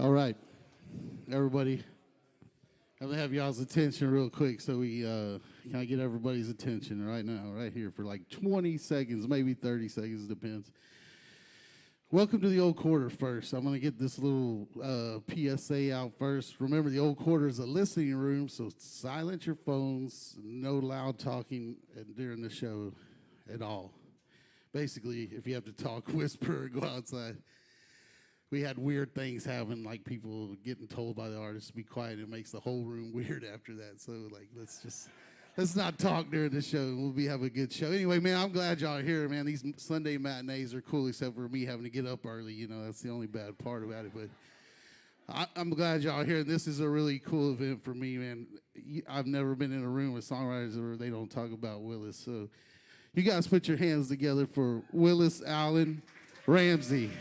All right, everybody. I'm gonna have y'all's attention real quick, so we can I get everybody's attention right now, right here for like 20 seconds, maybe 30 seconds, depends. Welcome to the old quarter first. I'm gonna get this little PSA out first. Remember, the old quarter is a listening room, so silence your phones, no loud talking during the show at all. Basically, if you have to talk, whisper or go outside. We had weird things happen, like people getting told by the artist to be quiet. It makes the whole room weird after that. So, like, let's not talk during the show. We'll have a good show. Anyway, man, I'm glad y'all are here, man. These Sunday matinees are cool, except for me having to get up early. You know, that's the only bad part about it. But I'm glad y'all are here. This is a really cool event for me, man. I've never been in a room with songwriters where they don't talk about Willis. So, you guys put your hands together for Willis Allen Ramsey.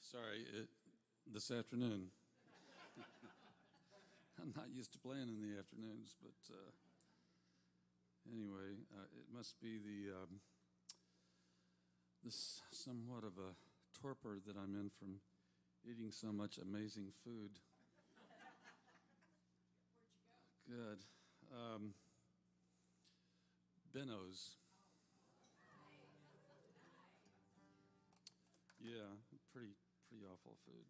Sorry, this afternoon. I'm not used to playing in the afternoons, but anyway, it must be this somewhat of a torpor that I'm in from eating so much amazing food. Good. Benno's. Yeah, pretty awful food.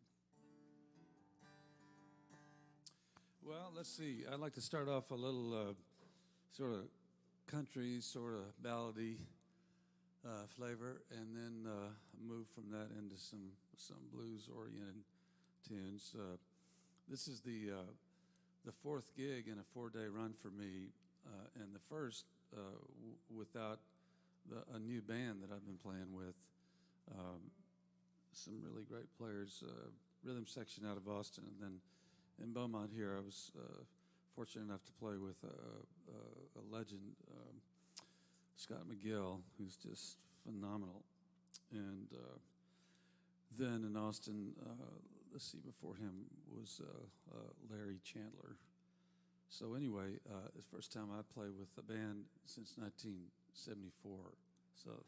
Well, let's see. I'd like to start off a little sort of country, sort of ballady flavor, and then move from that into some blues-oriented tunes. This is the fourth gig in a 4-day run for me, and the first without a new band that I've been playing with. Some really great players, rhythm section out of Austin, and then in Beaumont here, I was fortunate enough to play with a legend, Scott McGill, who's just phenomenal. And then in Austin, let's see, before him was Larry Chandler. So anyway, it's the first time I played with a band since 1974. So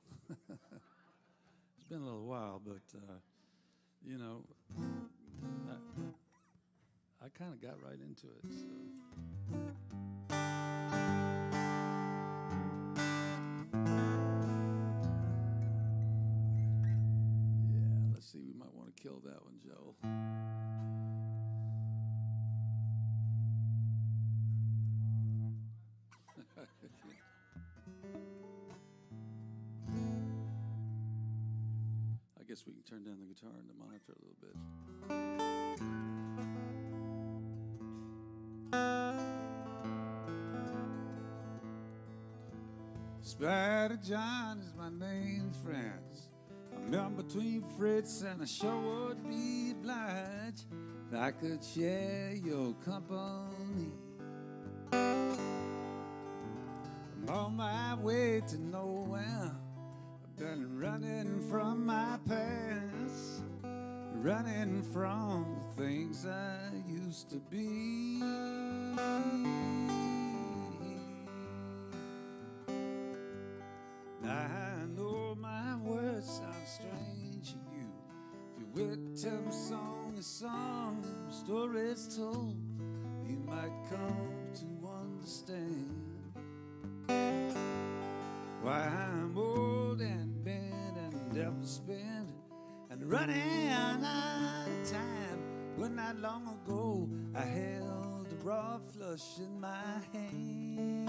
it's been a little while, but you know, I kind of got right into it. So. Yeah, let's see. We might want to kill that one, Joe. I guess we can turn down the guitar and the monitor a little bit. Spatter John is my name, friends. I'm between Fritz and I sure would be obliged if I could share your company. I'm on my way to nowhere. Been running from my past, running from the things I used to be. I know my words sound strange to you. If you would tell me song is song, stories told, you might come to understand why I'm old and bent and never spent and running out of time. When not long ago I held a raw flush in my hand.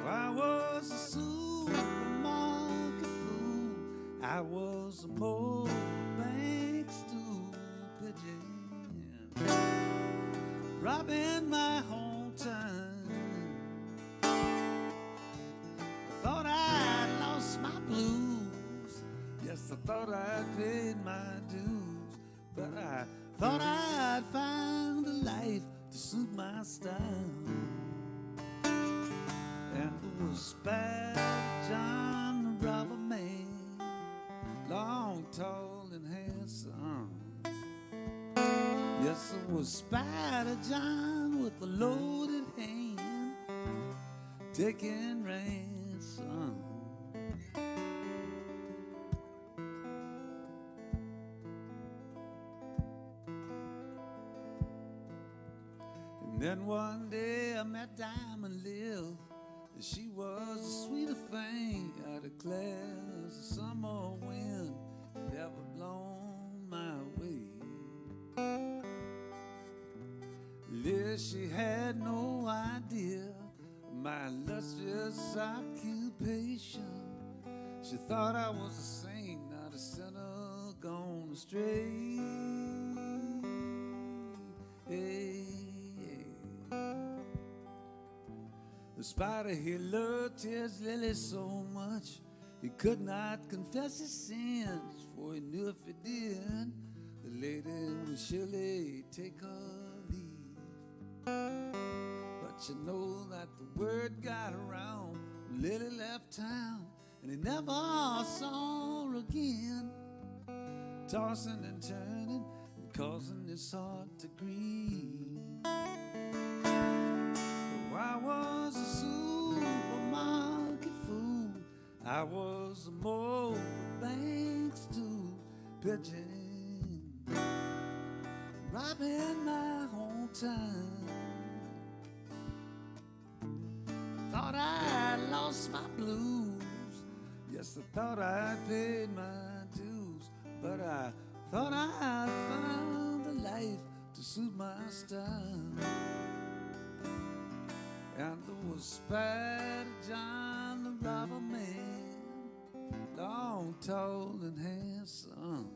I was a supermarket fool. I was a mobile bank stool pigeon, robbing my hometown. Thought I'd lost my blues. Yes, I thought I'd paid my dues, but I thought I'd found a life to suit my style. And it was spatter tall and handsome. Yes, it was Spider John with a loaded hand, taking ransom. And then one day I met Diamond Lil. She was the sweetest thing out of class. The summer wind had ever blown my way. Liz, she had no idea of my illustrious occupation. She thought I was a saint, not a sinner gone astray. The spider, he loved his lily so much he could not confess his sins, for he knew if he did, the lady would surely take her leave. But you know that the word got around, Lily left town, and he never saw her again, tossing and turning and causing his heart to grieve. I was a supermarket fool. I was a mobile bank stool pigeon, robbing my hometown. Thought I lost my blues. Yes, I thought I paid my dues, but I thought I found a life to suit my style. And there was Spider John, the robber man, long, tall, and handsome.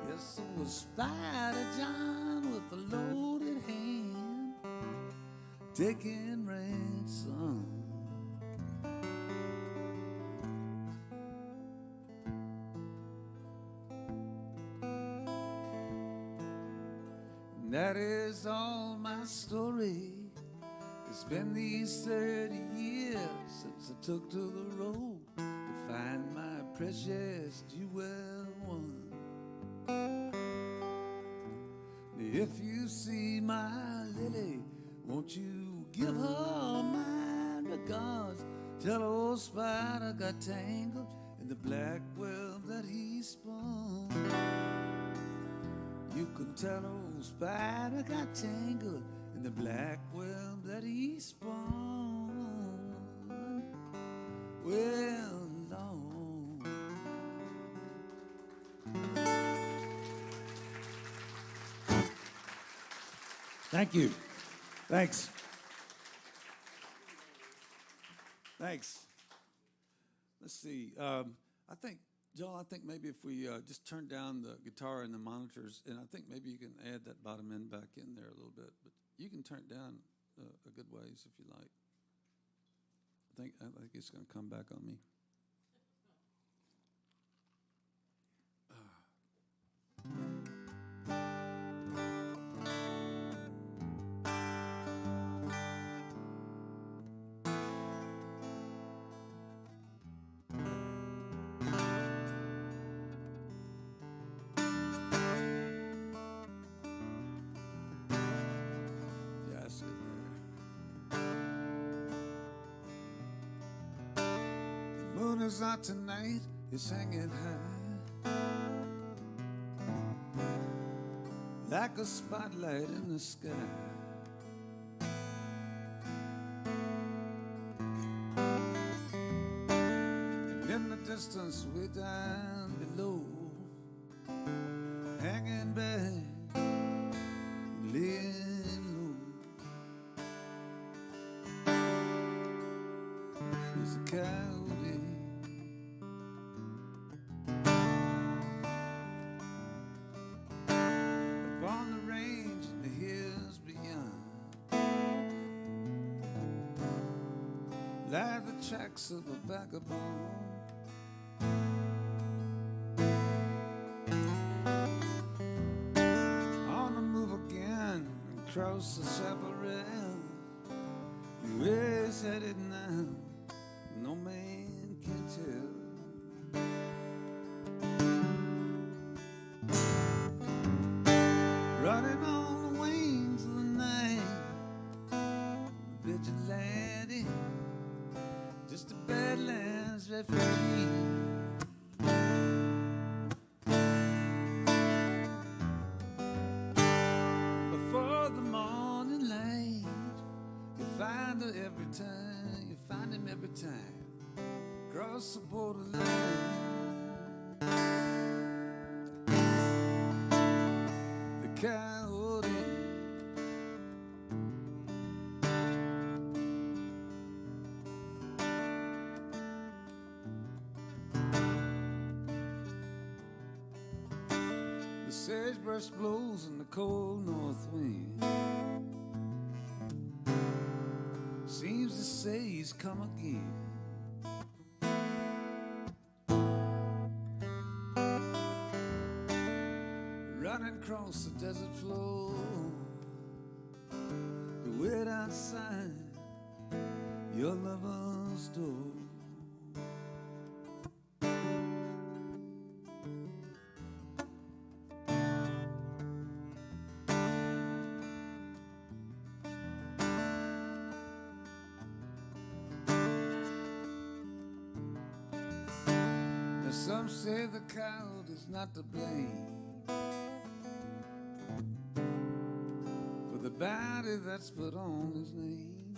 Yes, there was Spider John with a loaded hand, taking ransom. And that is all my story. It's been these 30 years since I took to the road to find my precious jewel one. If you see my Lily, won't you give her my regards? Tell old Spider got tangled in the black web that he spun. You can tell old Spider got tangled in the black web that he spun. Well, long. Thank you. Thanks. Thanks. Let's see. I think, Joel, maybe if we just turn down the guitar and the monitors, and I think maybe you can add that bottom end back in there a little bit. But you can turn it down a good ways if you like. I think it's going to come back on me. Moon is out tonight, it's hanging high, like a spotlight in the sky. And in the distance, way down below, hanging back, laying low, there's a coyote. Upon the range and the hills beyond, lie the tracks of a vagabond. On the move again, across the chaparral, where he's headed now, no man can tell. lady, just a Badlands refugee. Before the morning light, you find her every time, you find him every time, cross the borderline. The coyote, the sagebrush blows in the cold north wind, seems to say he's come again. Running across the desert floor, to wait outside your lover's door. Now some say the coyote is not to blame for the bounty that's put on his name.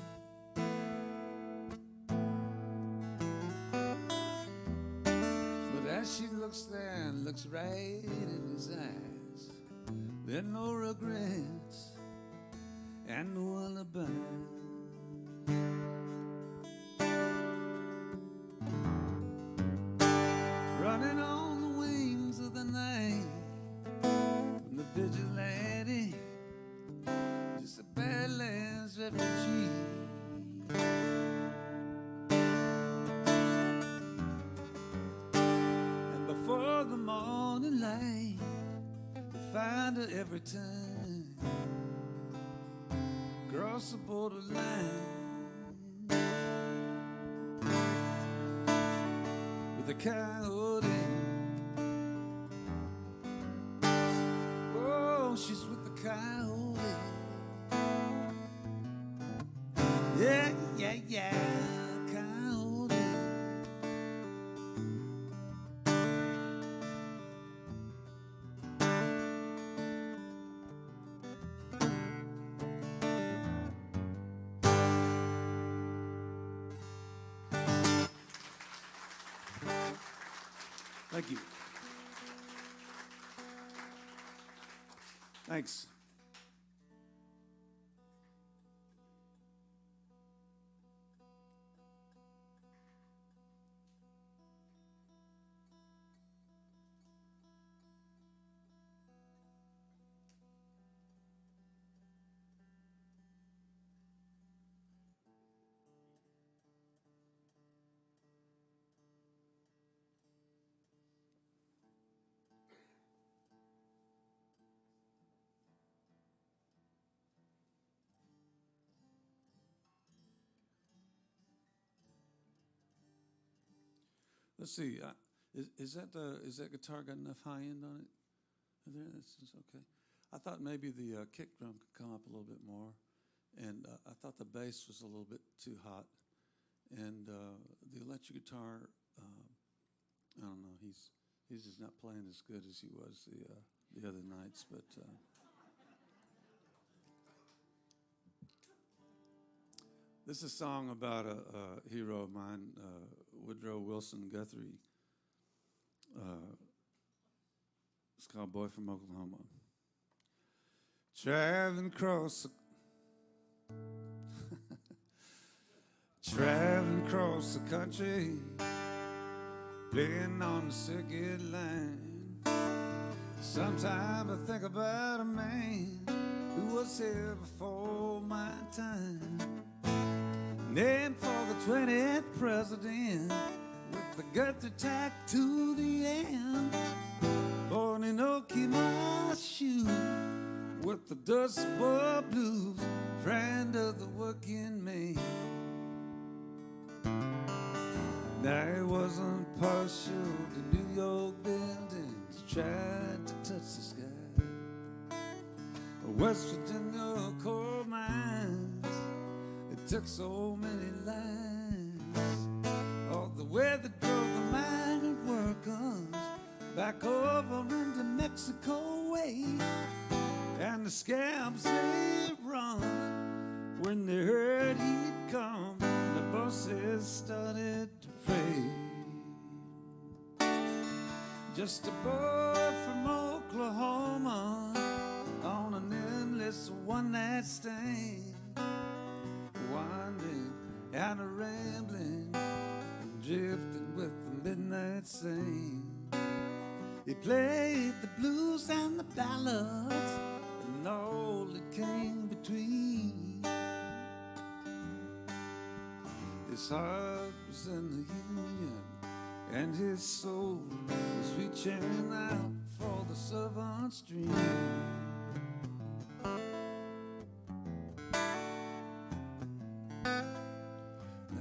But as she looks there and looks right in his eyes, there are no regrets and no alibi. Running on the wings of the night from the vigilante, just a Badlands refugee. And before the morning light, you find her every time, cross the borderline with the coyote. Oh, she's with the coyote. Yeah, yeah, yeah, coyote. Thank you. Thanks. Let's see. Is that guitar got enough high end on it? There, that's okay. I thought maybe the kick drum could come up a little bit more, and I thought the bass was a little bit too hot, and the electric guitar. I don't know. He's just not playing as good as he was the other nights, but. This is a song about a hero of mine, Woodrow Wilson Guthrie. It's called Boy from Oklahoma. Traveling across the country, playing on the circuit line. Sometimes I think about a man who was here before my time, named for the 20th president, with the Guthrie tack to the end. Born in Okinawa shoe, with the Dust Bowl blues, friend of the working man. Now he wasn't partial to New York buildings, tried to touch the sky. West Virginia coal mines, took so many lives. All the way that drove the migrant workers back over into Mexico way. And the scabs they run when they heard he'd come. The buses started to pray. Just a boy from Oklahoma on an endless one-night stand, wandering and rambling and drifting with the midnight sand. He played the blues and the ballads and all that came between. His heart was in the Union and his soul was reaching out for the servant stream.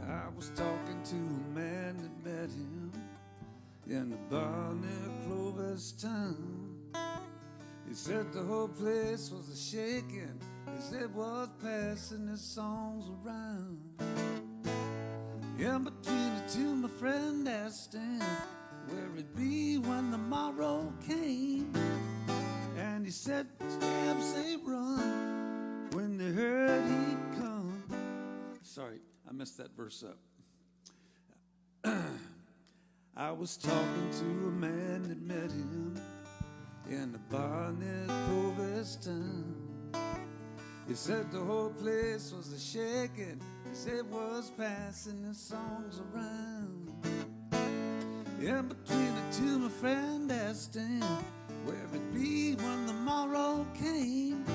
I was talking to a man that met him in the bar near Clovis town. He said the whole place was a-shaking. He said was passing his songs around. In between the two, my friend asked him where it'd be when the morrow came. And he said, scabs they run when they heard he'd come. Sorry, I messed that verse up. I was talking to a man that met him in the bar near Clovis town. He said the whole place was a-shaking. He said was passing the songs around. In between the two, my friend asked him where it'd be when the morrow came.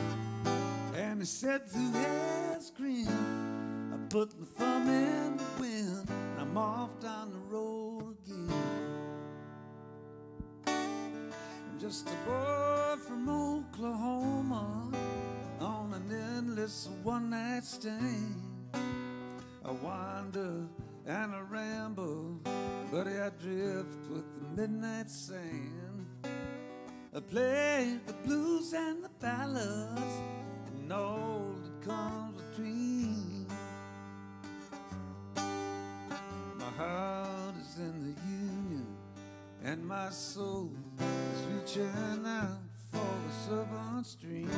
And he said through his grin, I put my thumb in the wind and I'm off down the road again. I'm just a boy from Oklahoma on an endless one-night stand. I wander and I ramble, but I drift with the midnight sand. I play the blues and the ballads and all that comes between. My heart is in the Union and my soul is reaching out for the servant stream.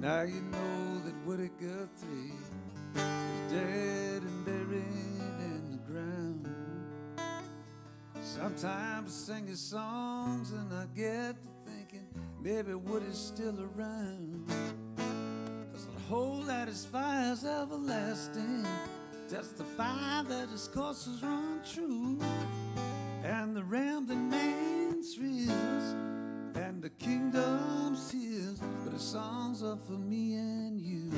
Now you know that Woody Guthrie is dead and buried in the ground. Sometimes I sing his songs and I get to thinking maybe Woody's still around. 'Cause the whole that his fire's everlasting, testify that his courses run true. And the rambling man's thrills and the kingdom's his, but his songs are for me and you.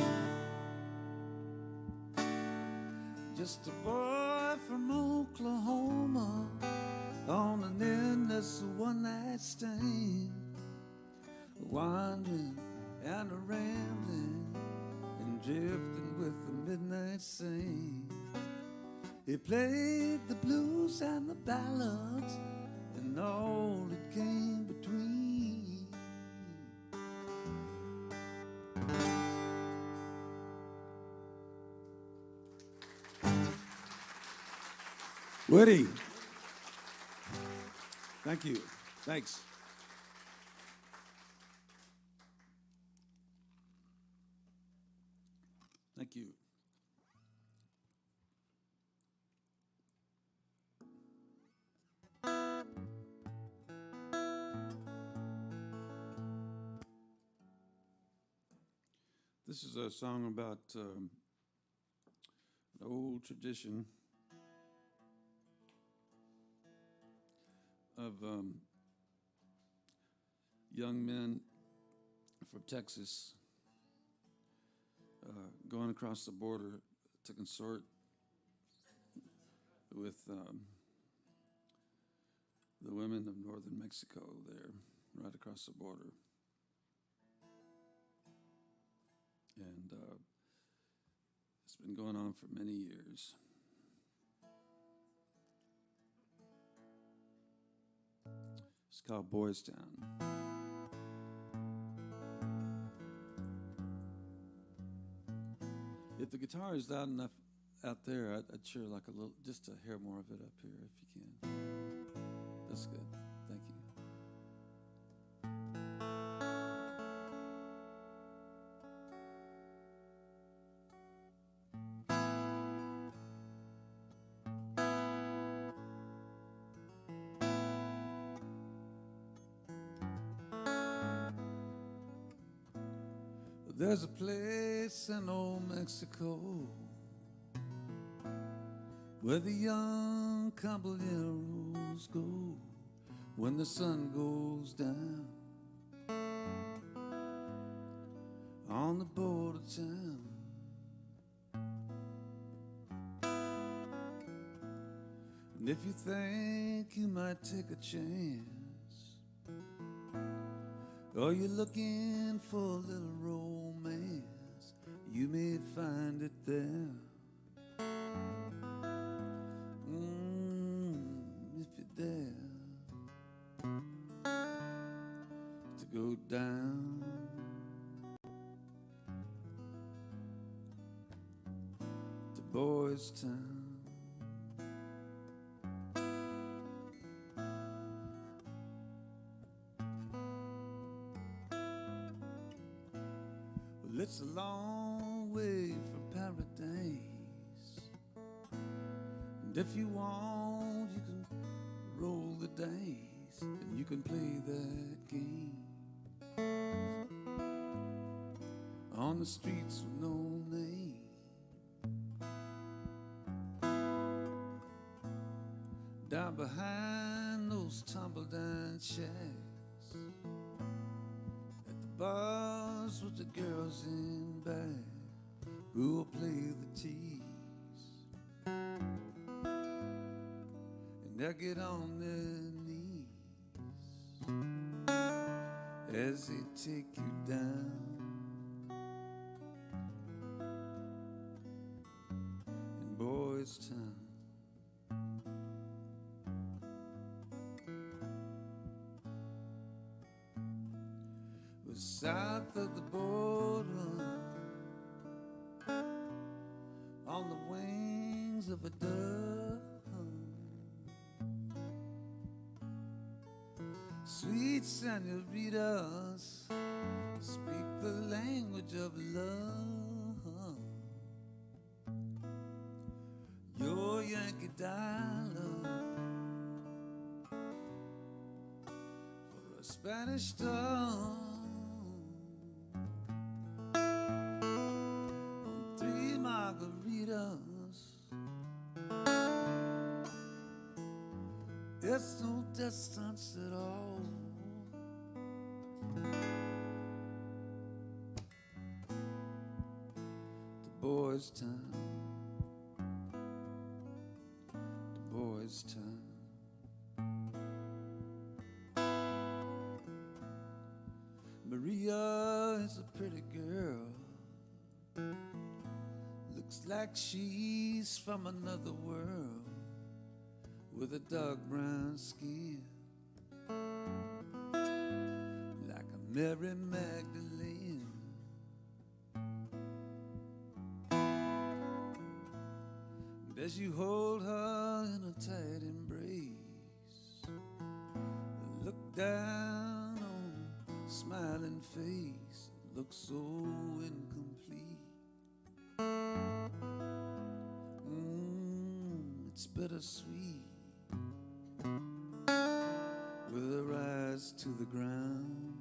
Just a boy from Oklahoma on an endless one-night stand, wandering and a-rambling and drifting with the midnight sand. He played the blues and the ballads and all that came between. Woody. Thank you. Thanks. Thank you. This is a song about an old tradition of young men from Texas going across the border to consort with the women of northern Mexico there, right across the border. And it's been going on for many years. It's called Boys Town. If the guitar is loud enough out there, I'd sure like a little, just a hair more of it up here if you can. That's good. Thank you. There's a place in old Mexico where the young caballeros go when the sun goes down on the border town. And if you think you might take a chance, or you're looking for a little romance, you may find it there. If you're there to go down to Boys Town. Well, it's a long way from paradise, and if you want, you can roll the dice, and you can play that game on the streets with no name. Down behind those tumble-down shacks, at the bars with the girls in back who will play the tease, and they'll get on their knees as they take you down in Boys Town. South of the border, on the wings of a dove, sweet senoritas speak the language of love. Your Yankee dollar for a Spanish star. Margaritas, there's no distance at all. The Boys Town, the Boys Town. Maria is a pretty girl, looks like she's from another world, with a dark brown skin, like a Mary Magdalene. And as you hold her in a tight embrace, look down on a smiling face, it looks so incomplete. It's bittersweet with her eyes to the ground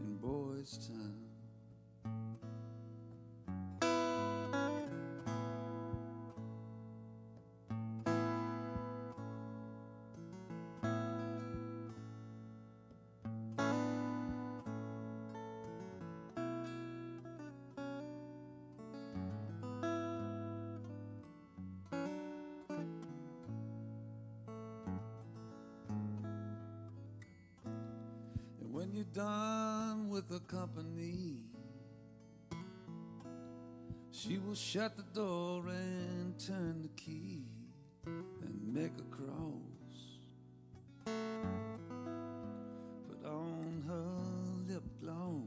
in Boys Town. When you're done with the company, she will shut the door and turn the key and make a cross, put on her lip gloss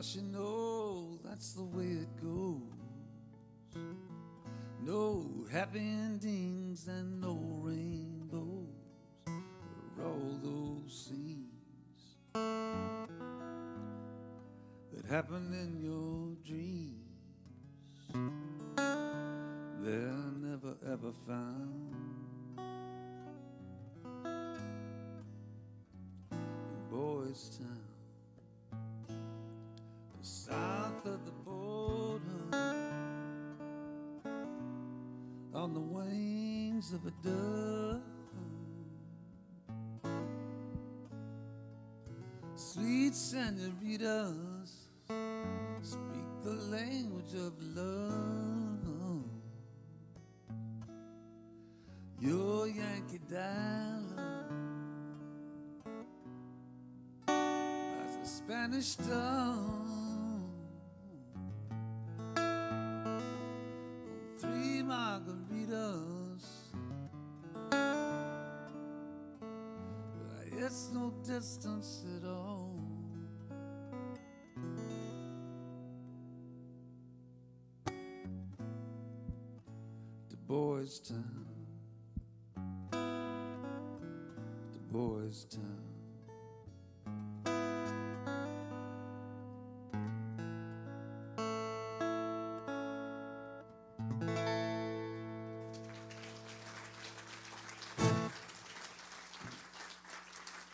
'cause you know that's the way it goes. No happy endings and no rainbows for all those scenes that happen in your dreams. They're never ever found in Boys Town, south of the border, on the wings of a dove. Sweet senoritas speak the language of love. Your Yankee dollar as a Spanish town. 3 margaritas, it's no distance at all. To Boys Town, to Boys Town.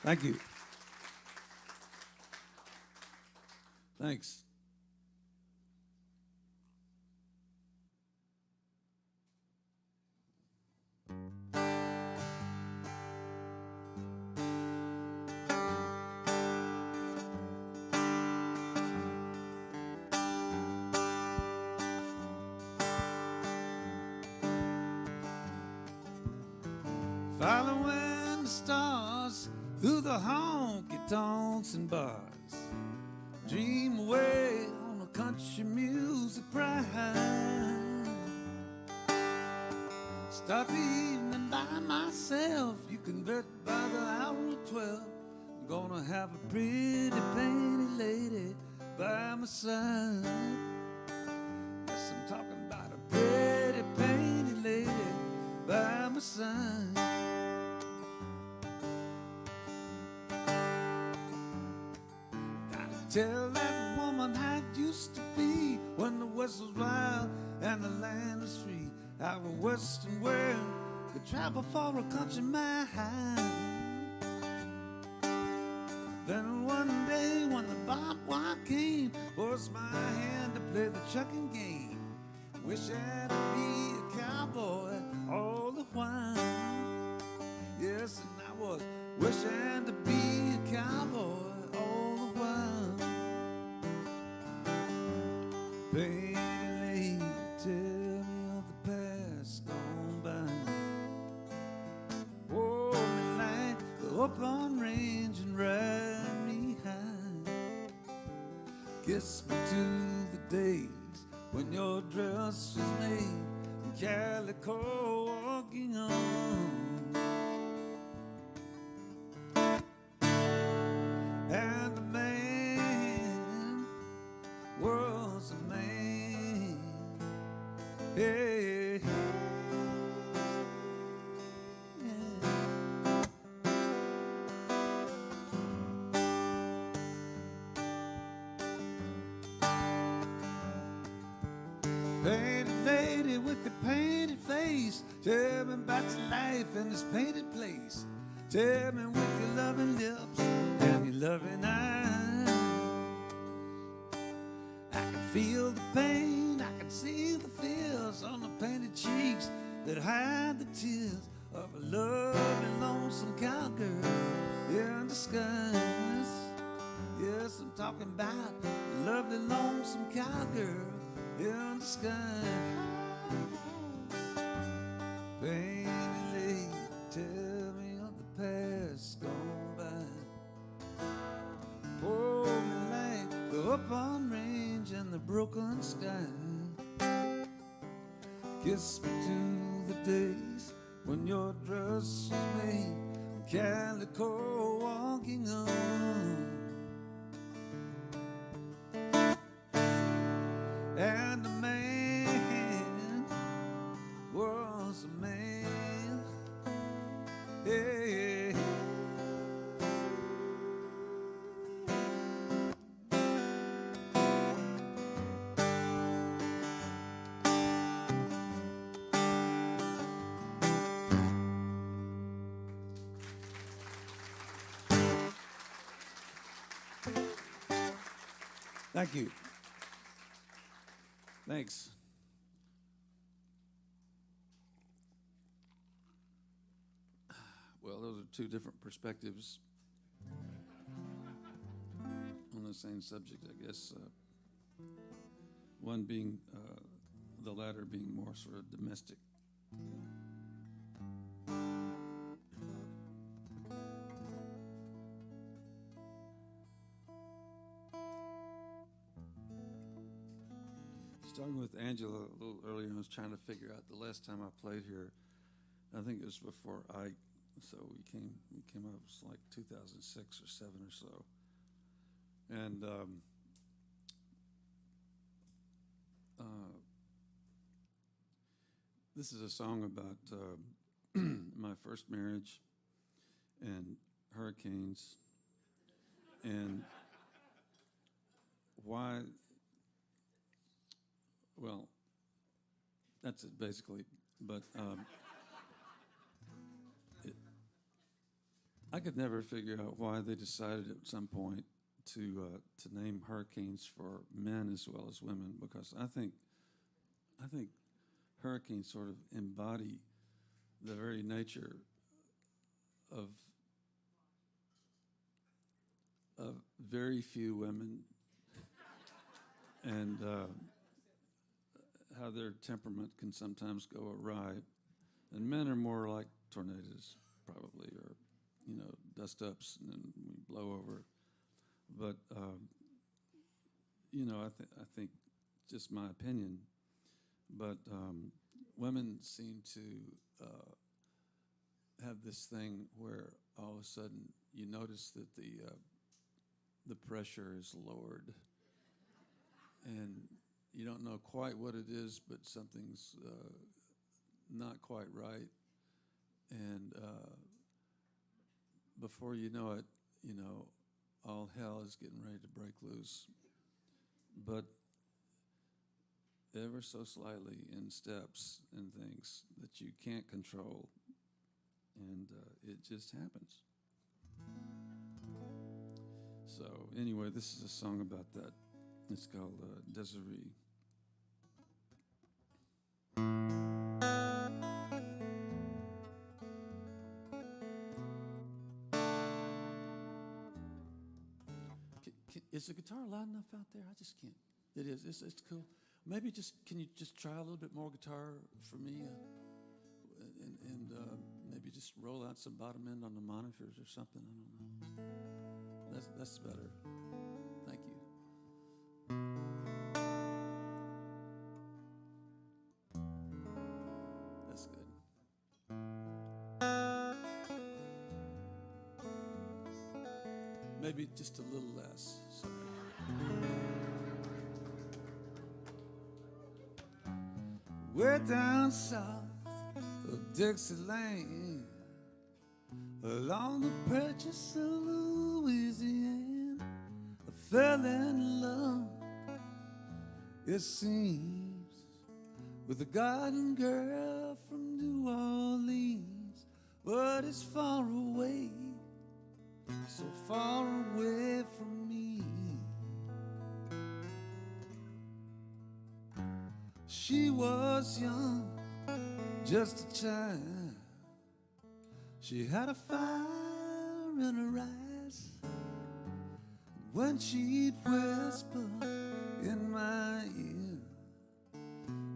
Thank you. Thanks. Following the stars through the honky-tonks and bars, dream away on a country music ride. Start the evening by myself, you can bet by the hour of 12 I'm gonna have a pretty painted lady by my side. Yes, I'm talking about a pretty painted lady by my side. Tell that woman how it used to be when the West was wild and the land was free. How a Western world could travel for a country mile. Then one day when the barbed wire came, forced my hand to play the chucking game. Wish I'd be a cowboy all the while. Yes, and I was wishing to be a cowboy all the while. Painted lady, tell me of the past gone by. Hold me like the open range and ride me high. Kiss me to the days when your dress was made in calico, walking on. And the man was a man. Hey, hey. Painted lady with the painted face, tell me about your life in this painted place. Tell me with your loving lips and your loving eyes. I can feel the pain, I can see the fears on the painted cheeks that hide the tears of a lovely, lonesome cowgirl in disguise. Yes, I'm talking about a lovely, lonesome cowgirl in disguise. Painted lady, tell me of the past gone by. Hold me like the up-on range and the broken sky. Kiss me to the days when your dress was made calico, walking on. was a man. Hey. Thank you. Thanks. Well, those are two different perspectives on the same subject, I guess. One being, the latter being more sort of domestic. Starting with Angela a little earlier, I was trying to figure out the last time I played here. I think it was before Ike, so we came up, it was like 2006 or 7 or so. And this is a song about my first marriage and hurricanes and why. Well, that's it basically. But I could never figure out why they decided at some point to name hurricanes for men as well as women, because I think hurricanes sort of embody the very nature of very few women and how their temperament can sometimes go awry. And men are more like tornadoes, probably, or, dust-ups, and then we blow over. But, I think, just my opinion, but women seem to have this thing where all of a sudden you notice that the pressure is lowered, and you don't know quite what it is, but something's not quite right. And before you know it, all hell is getting ready to break loose. But ever so slightly in steps and things that you can't control, and it just happens. So anyway, this is a song about that. It's called Desiree. Is the guitar loud enough out there? I just can't. It is. It's cool. Maybe can you just try a little bit more guitar for me, and maybe just roll out some bottom end on the monitors or something. I don't know. That's better. Thank you. That's good. Maybe just a little less. Sorry. Way down south of Dixieland, along the purchase of Louisiana, I fell in love, it seems, with a garden girl from New Orleans. But it's far away, so far away from me. She was young, just a child. She had a fire in her eyes. When she'd whisper in my ear,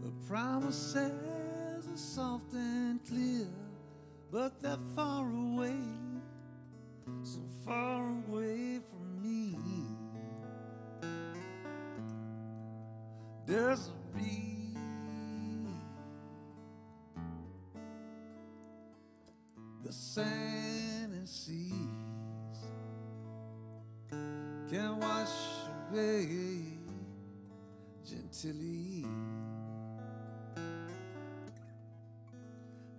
the promises are soft and clear, but they're far away, so far away from me. There's a reason the sand and seas can wash away gentilly.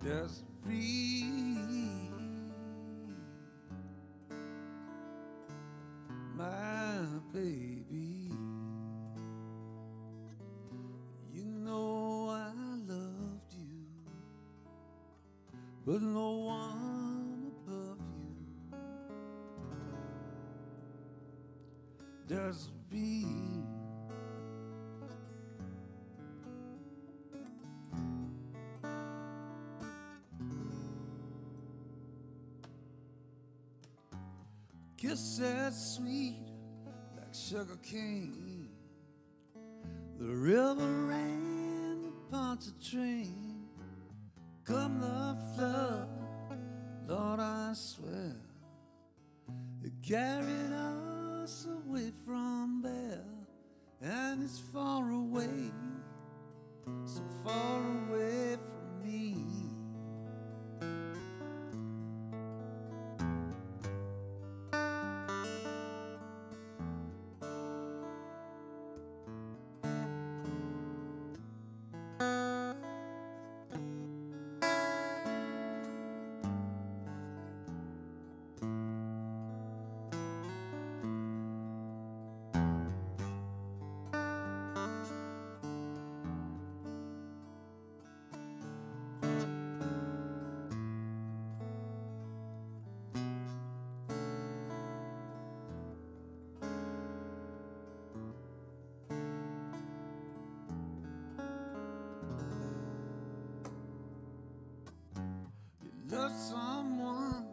Desiree, my baby, you know I loved you, but no one above you. Desiree, kisses sweet like sugar cane. The river ran upon the train. Come the flood, Lord, I swear, it carried us away from there. And it's far away, so far away from me. Love someone,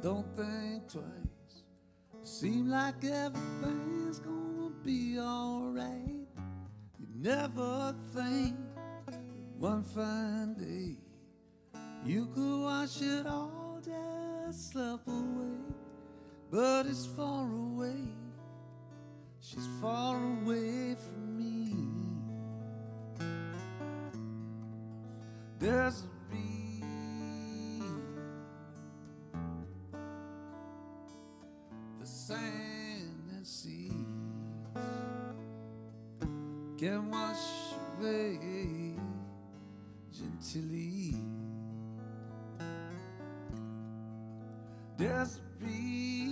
don't think twice. Seem like everything's gonna be alright. You never think that one fine day you could wash it all just slip away. But it's far away, she's far away from me. There's a sand and seas can wash away gently. Desiree,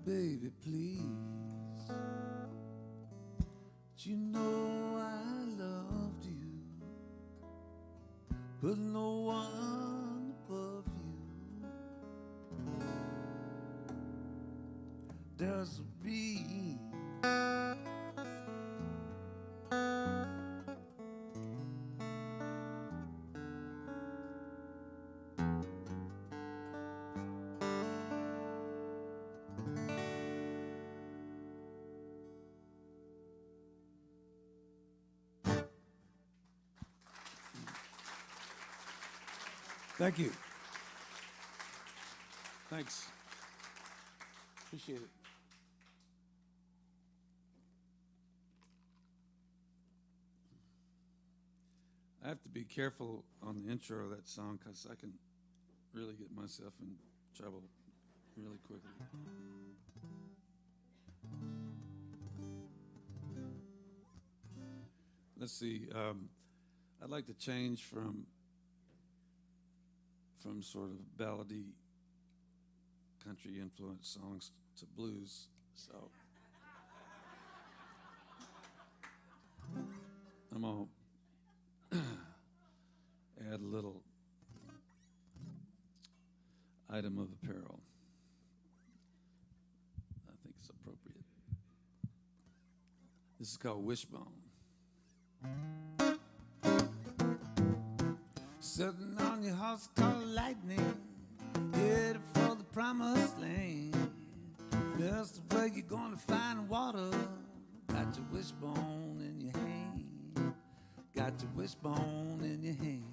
baby, please. But you know I loved you, but no one above you. Desiree, thank you. Thanks. Appreciate it. I have to be careful on the intro of that song because I can really get myself in trouble really quickly. Let's see. I'd like to change from sort of ballady country influenced songs to blues. So I'm gonna add a little item of apparel. I think it's appropriate. This is called Wishbone. Sitting on your horse called lightning, headed for the promised land. Just where you're gonna find water. Got your wishbone in your hand. Got your wishbone in your hand.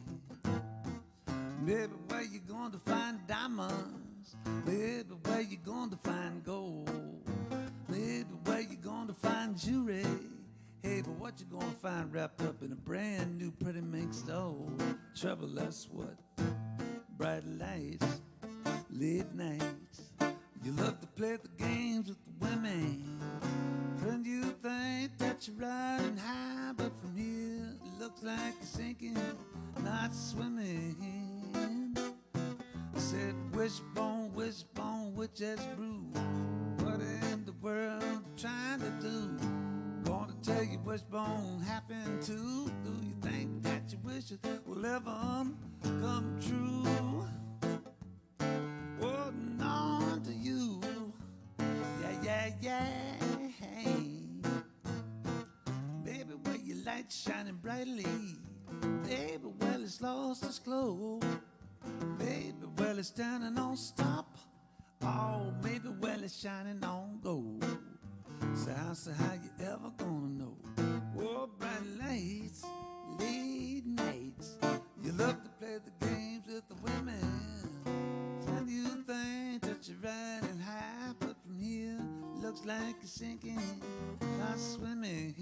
Maybe where you're going to find diamonds. Maybe where you're going to find gold. Maybe where you're going to find jewelry. Hey, but what you gonna find wrapped up in a brand new pretty mink stove? Trouble, that's what. Bright lights, late nights. You love to play the games with the women. Friend, you think that you're riding high, but from here it looks like you're sinking, not swimming. I said, wishbone, wishbone, witch's brew. What in the world you trying to do? Gonna tell you wishbone happened to. Do you think that your wishes will ever come true? Holding on to you, yeah. Baby, where your light shining brightly. Baby, well, it's lost its glow. Baby, well, it's standing on stop. Oh, maybe, well, it's shining on gold. So how you ever gonna know? Oh, bright lights, late nights. You love to play the games with the women. And you think that you're riding high, but from here, looks like you're sinking, not swimming.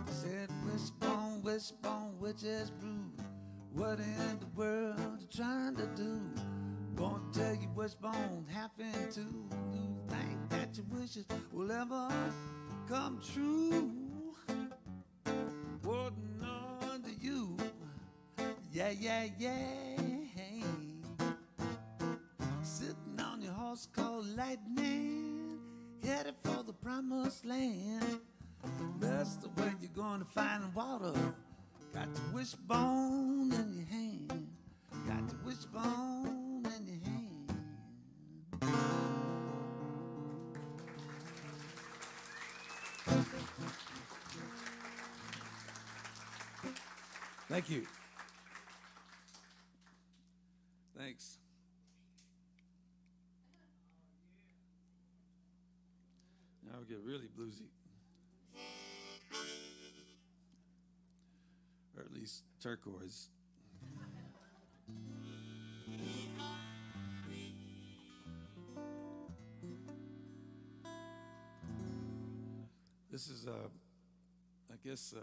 Said wishbone, wishbone, witch's brew. What in the world you trying to do? Gonna tell you wishbone happened to. Do you think that your wishes will ever come true? Holding on to you, yeah. Sitting on your horse called lightning, headed for the promised land. That's the way you're gonna find water. Got your wishbone in your hand. Got your wishbone in your hand. Thank you. Thanks. Now we get really bluesy. Or at least turquoise. This is, I guess,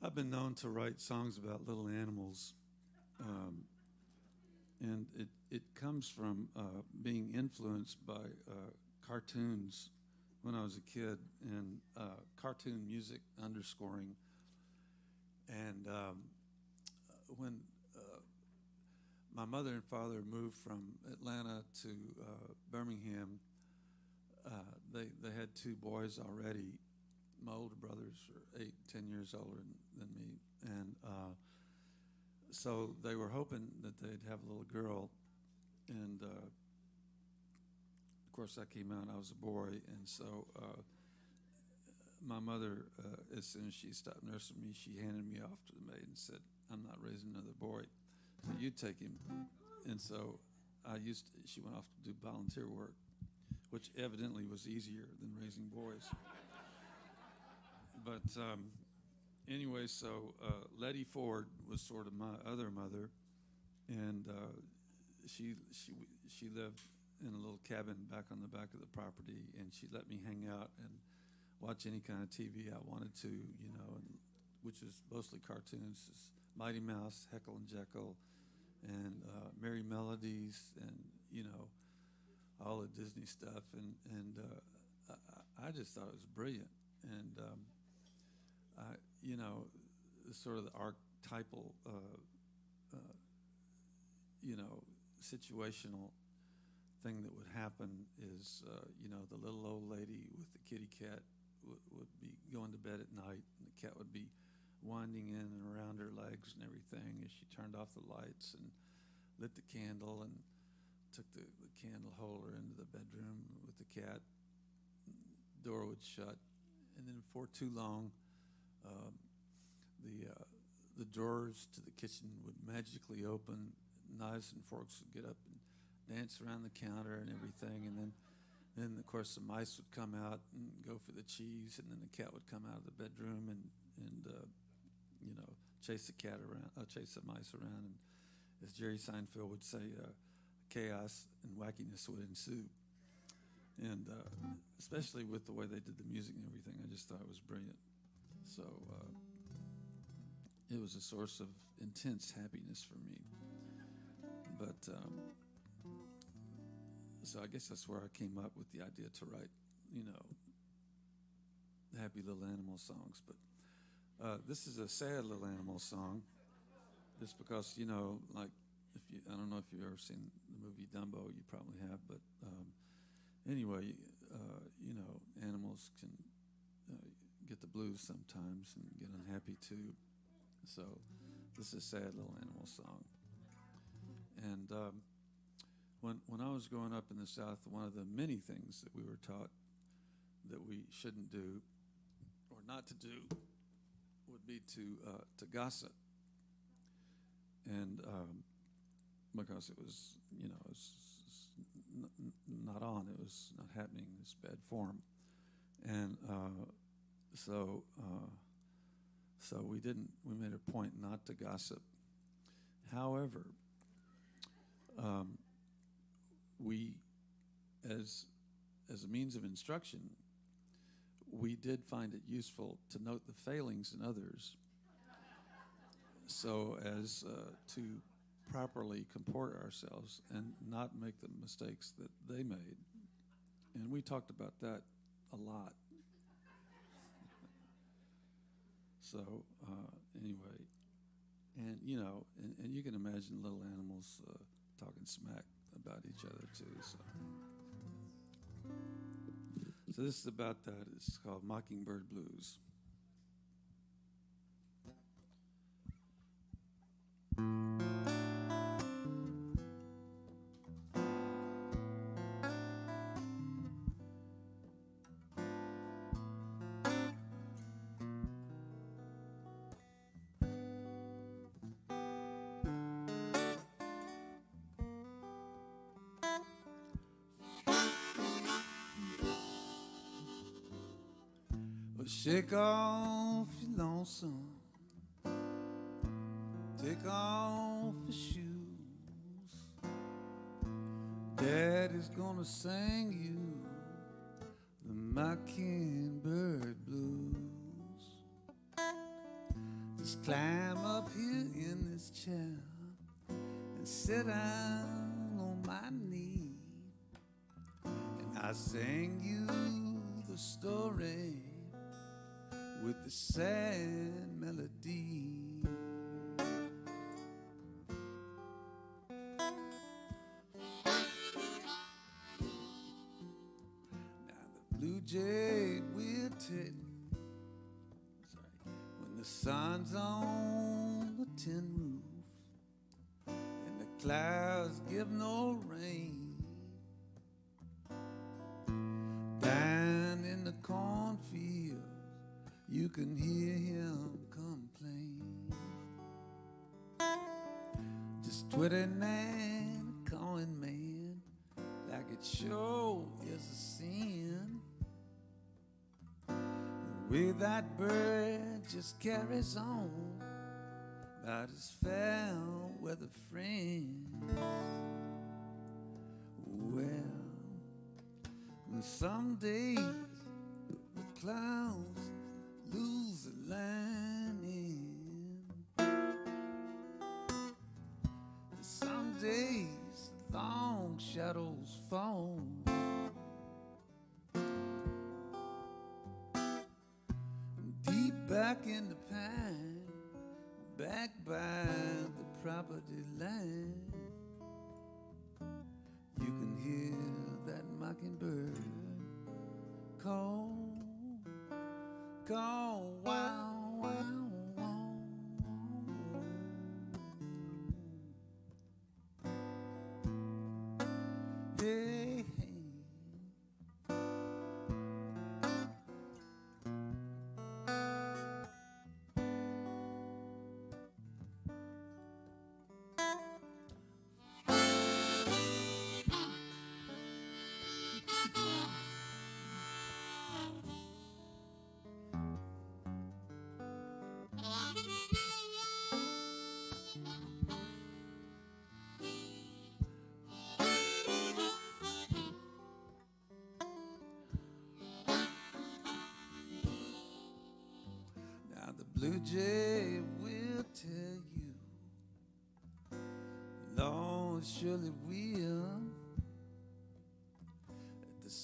I've been known to write songs about little animals. And it comes from being influenced by cartoons when I was a kid, and cartoon music underscoring. And when my mother and father moved from Atlanta to Birmingham, they had two boys already. My older brothers are 8-10 years older than me, and so they were hoping that they'd have a little girl, and of course I came out and I was a boy, and so my mother, as soon as she stopped nursing me, she handed me off to the maid and said, "I'm not raising another boy, so you take him." And so she went off to do volunteer work, which evidently was easier than raising boys. But anyway, so Letty Ford was sort of my other mother, and she lived in a little cabin back on the back of the property, and she let me hang out and watch any kind of TV I wanted to, and, which is mostly cartoons, Mighty Mouse, Heckle and Jekyll, and Merry Melodies, and all the Disney stuff, and I just thought it was brilliant, and sort of the archetypal, situational thing that would happen is, the little old lady with the kitty cat would be going to bed at night, and the cat would be winding in and around her legs and everything as she turned off the lights and lit the candle and took the candle holder into the bedroom with the cat. Door would shut, and then before too long, the drawers to the kitchen would magically open. Knives and forks would get up and dance around the counter and everything, and then of course the mice would come out and go for the cheese, and then the cat would come out of the bedroom and chase the mice around, and as Jerry Seinfeld would say, chaos and wackiness would ensue. And especially with the way they did the music and everything, I just thought it was brilliant. So it was a source of intense happiness for me. But so I guess that's where I came up with the idea to write, happy little animal songs. But this is a sad little animal song, just because, like, I don't know if you've ever seen the movie Dumbo. You probably have, but anyway, animals can get the blues sometimes and get unhappy too. So this is a sad little animal song. And when I was growing up in the South, one of the many things that we were taught that we shouldn't do or not to do would be to gossip. And because it was, not on, it was not happening in this bad form. And so we made a point not to gossip. However, we, as a means of instruction, we did find it useful to note the failings in others, so as to properly comport ourselves and not make the mistakes that they made. And we talked about that a lot. So anyway, and and you can imagine little animals talking smack about each other too. So this is about that. It's called Mockingbird Blues. Well, shake off your lonesome, take off your shoes. Daddy's gonna sing you the mockingbird blues. Just climb up here in this chair and sit down on my knee, and I sing you the story with the sad melody. Now the blue jay will tell when the sun's on the tin roof and the clouds give no rain. Down in the cornfield you can hear him complain, just twitting and calling, man, like it sure is a sin. The way that bird just carries on about his fair weather friends. Well, some days the clouds lose the lining, some days long shadows fall. Deep back in the pine, back by the property line, you can hear that mockingbird call. Go, wow, wow, wow. Hey, hey. Now the blue jay will tell you, Lord surely will,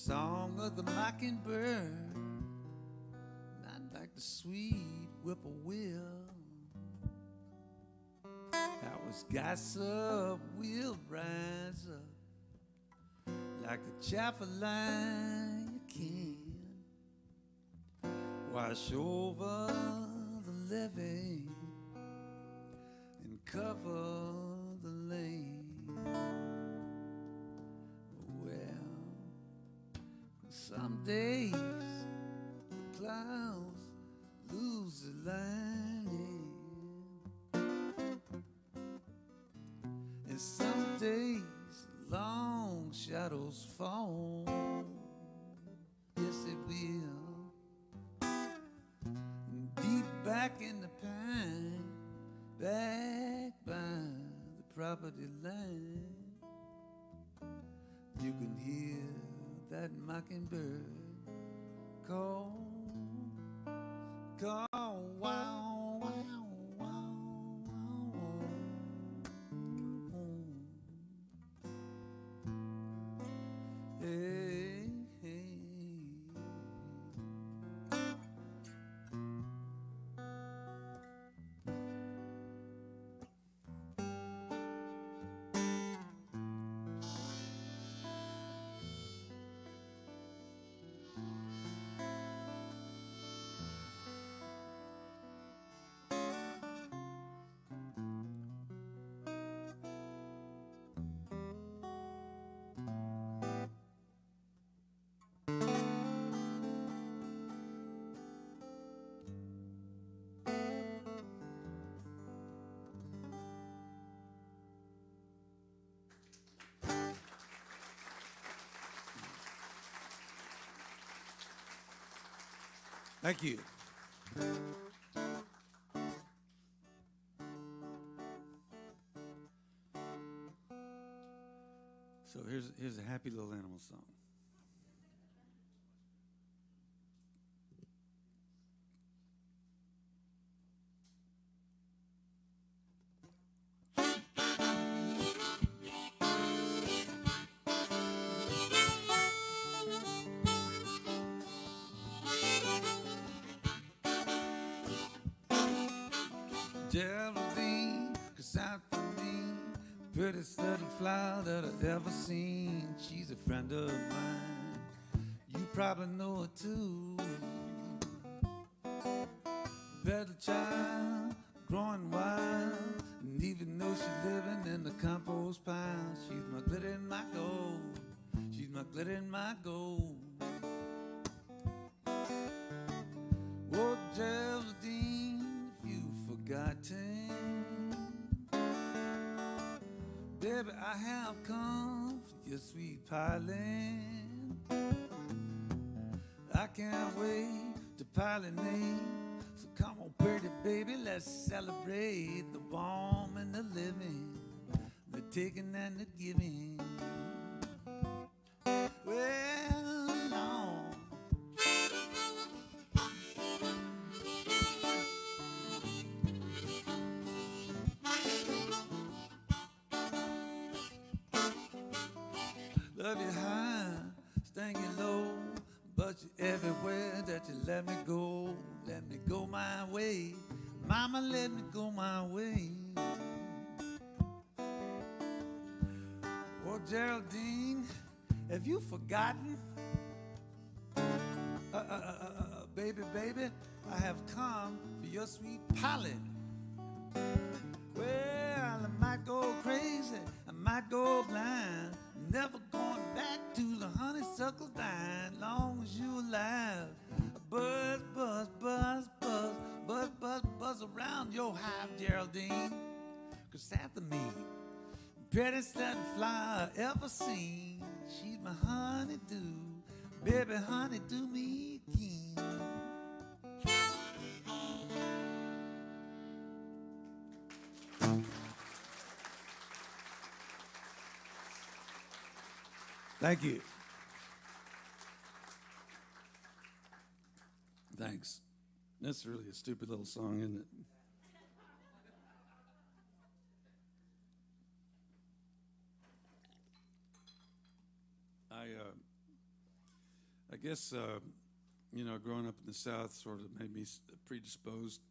song of the mockingbird, not like the sweet whippoorwill. That was gossip will rise up like the chaff a lion can, wash over the levee and cover the lane. Well, some days the clouds lose the lining, and some days long shadows fall. Yes, it will. Deep back in the pine, back by the property line, you can hear that mockingbird call, call, wow, wow, wow, wow. Hey, hey. Thank you. So here's a happy little animal song. Geraldine, 'cause out for me, prettiest little flower that I've ever seen. She's a friend of mine. You probably know her too. Better child, growing wild, and even though she's living in the compost pile, she's my glitter and my gold. She's my glitter and my gold. Oh, Geraldine, if you've forgotten, baby, I have come for your sweet piling. I can't wait to pollinate. So come on, pretty baby, let's celebrate the warm and the living, the taking and the giving. Well, no. Love you high, sting you low, but you everywhere that you let me go. Let me go my way, mama, let me go my way. Oh, Geraldine, have you forgotten? Baby, baby, I have come for your sweet pollen. Well, I might go crazy, I might go blind, never going back to the honeysuckle vine, long as you alive. Buzz, buzz, buzz, buzz, buzz, buzz, buzz around your hive, Geraldine. 'Cause after me, prettiest little flower I ever seen. She's my honeydew, baby, honeydew me again. Thank you. Thanks. That's really a stupid little song, isn't it? I guess, growing up in the South sort of made me predisposed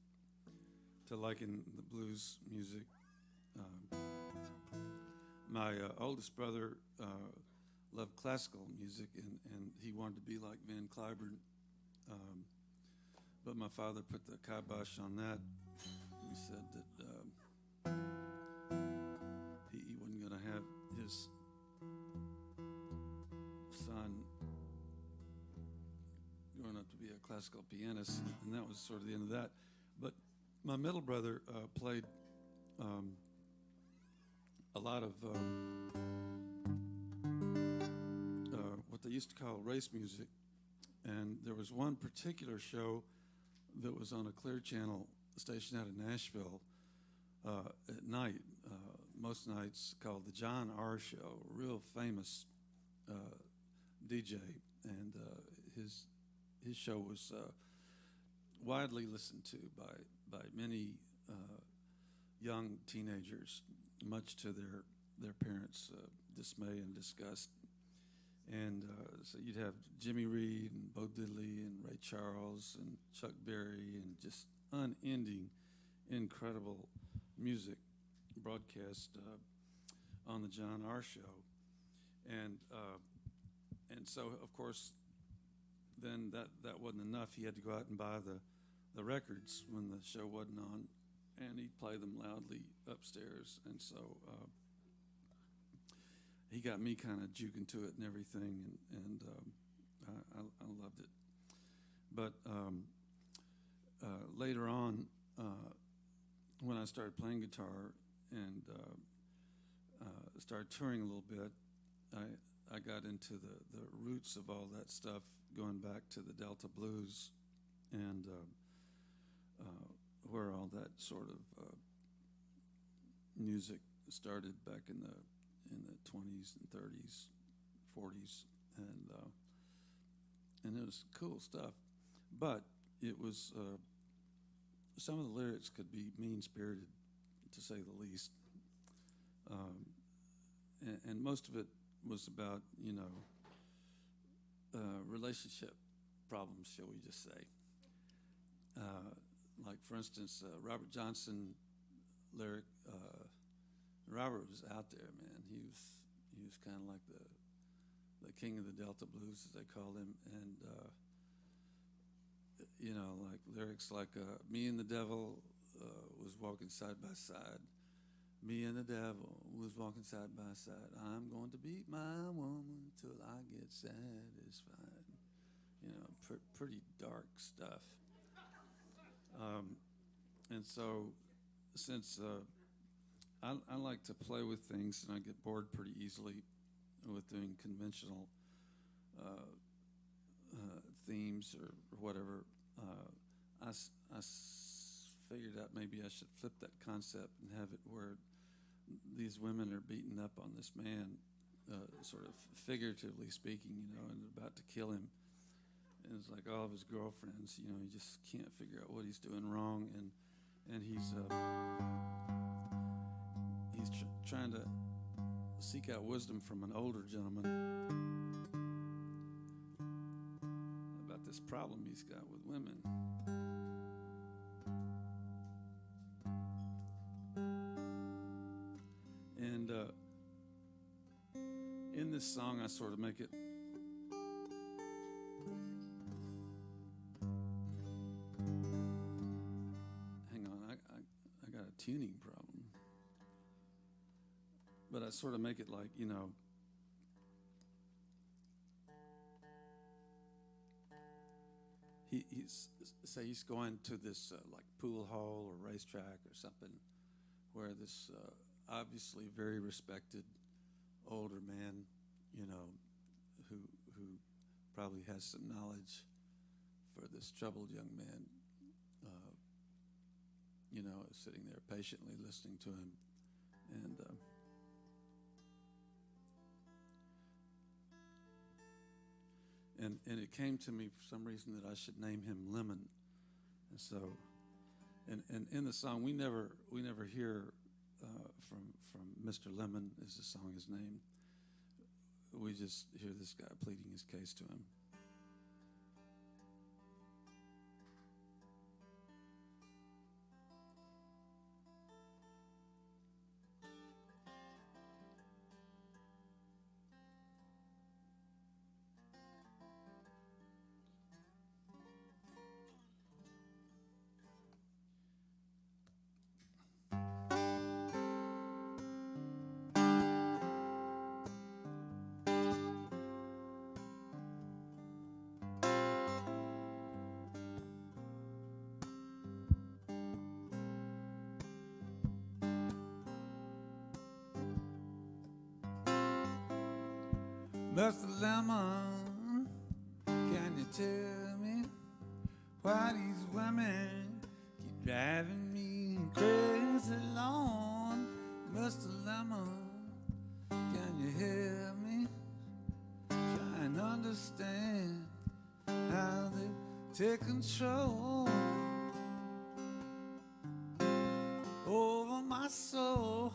to liking the blues music. My oldest brother loved classical music, and he wanted to be like Van Cliburn. But my father put the kibosh on that. He said that he wasn't going to have his son growing up to be a classical pianist, and that was sort of the end of that. But my middle brother played a lot of what they used to call race music, and there was one particular show that was on a Clear Channel station out of Nashville at night, most nights, called the John R. Show. Real famous DJ, and his show was widely listened to by many young teenagers, much to their parents' dismay and disgust. And so you'd have Jimmy Reed and Bo Diddley and Ray Charles and Chuck Berry and just unending, incredible music broadcast on the John R. Show. And so, of course, then that wasn't enough. He had to go out and buy the records when the show wasn't on, and he'd play them loudly upstairs. And so he got me kind of juking to it and everything, and I loved it. But later on, when I started playing guitar and started touring a little bit, I got into the roots of all that stuff, going back to the Delta blues and where all that sort of music started back in the 20s and 30s, 40s, and it was cool stuff. But it was some of the lyrics could be mean-spirited, to say the least, and most of it was about relationship problems, shall we just say. Like, for instance, Robert Johnson lyric. Robert was out there, man. He was kind of like the king of the Delta blues, as they called him, and like lyrics like "Me and the devil was walking side by side. Me and the devil was walking side by side. I'm going to beat my woman till I get satisfied." Pretty dark stuff. And so, since I like to play with things, and I get bored pretty easily with doing conventional themes or whatever, I figured out maybe I should flip that concept and have it where these women are beating up on this man, sort of figuratively speaking, and about to kill him. And it's like all of his girlfriends, he just can't figure out what he's doing wrong, and he's trying to seek out wisdom from an older gentleman about this problem he's got with women. And in this song, I sort of make it tuning problem, but I sort of make it like, he's going to this like pool hall or racetrack or something, where this obviously very respected older man, who probably has some knowledge for this troubled young man, sitting there patiently listening to him. And it came to me for some reason that I should name him Lemon. And so, and in the song, we never hear from Mr. Lemon, is the song is named. We just hear this guy pleading his case to him. Mr. Lemon, can you tell me why these women keep driving me crazy, Lord? Mr. Lemon, can you help me try and understand how they take control over my soul?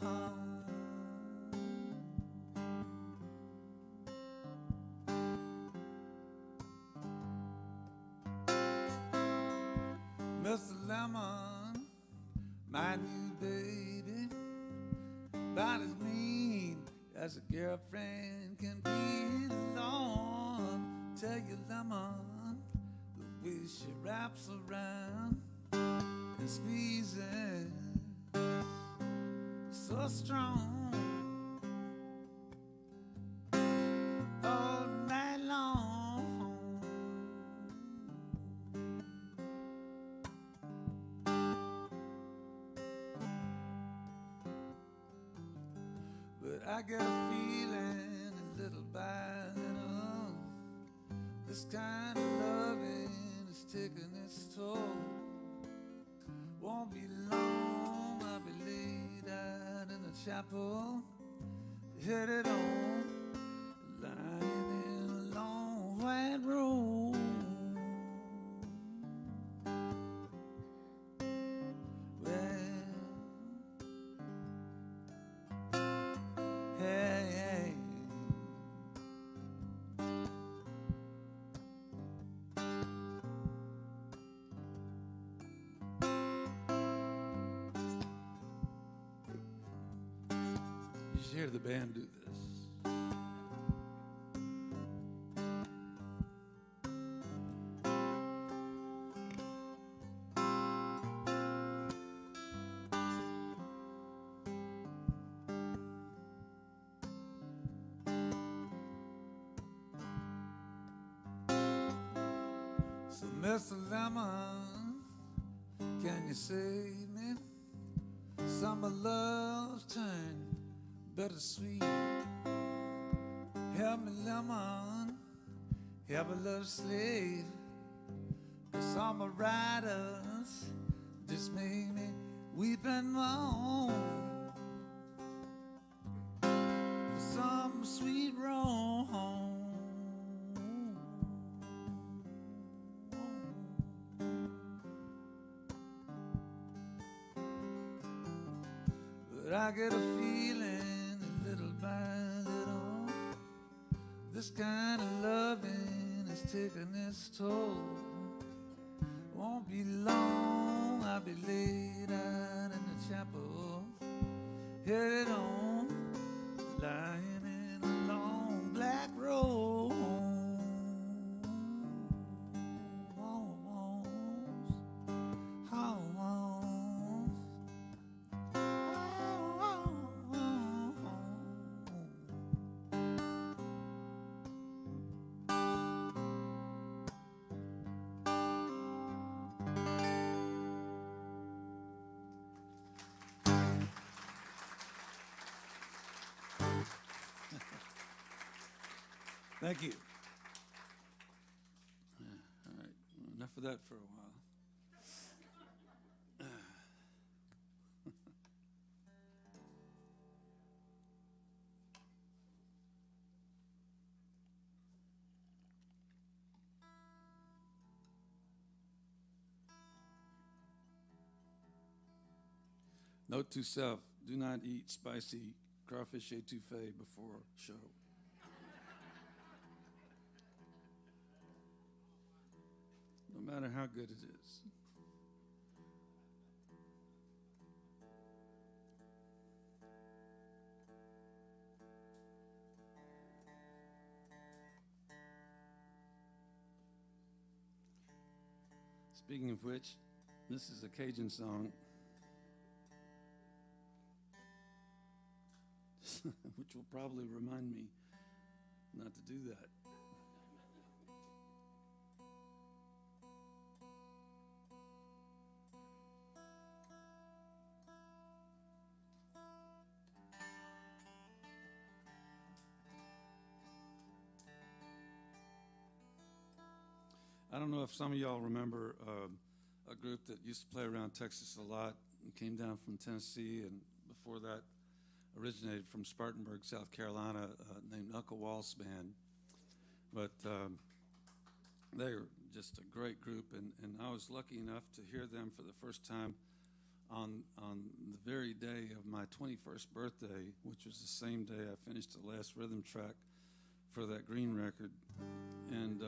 Mr. Lemon, my new baby, about as mean as a girlfriend can be, Lord. Tell you, Lemon, the way she wraps around and squeezes so strong all night long. But I get a feeling, little by little, this kind of loving is taking its toll. Won't be long, I'll be laid out in the chapel, headed on, lying in a long white robe. You should hear the band do this. So, Mr. Lemon, can you save me? Summer love's turn bittersweet. Help me, Lemon, help a love slave. 'Cause all my riders just make me weep and moan for some sweet wrong. But I get a feeling, little by little, this kind of loving is taking its toll. Won't be long, I'll be laid out in the chapel, headed on, lying in a long black robe. Thank you. All right, well, enough of that for a while. Note to self, do not eat spicy crawfish etouffee before show. No matter how good it is. Speaking of which, this is a Cajun song, which will probably remind me not to do that. don't know if some of y'all remember a group that used to play around Texas a lot and came down from Tennessee, and before that originated from Spartanburg, South Carolina, named Uncle Walt's Band. But they're just a great group, and I was lucky enough to hear them for the first time on the very day of my 21st birthday, which was the same day I finished the last rhythm track for that Green record. And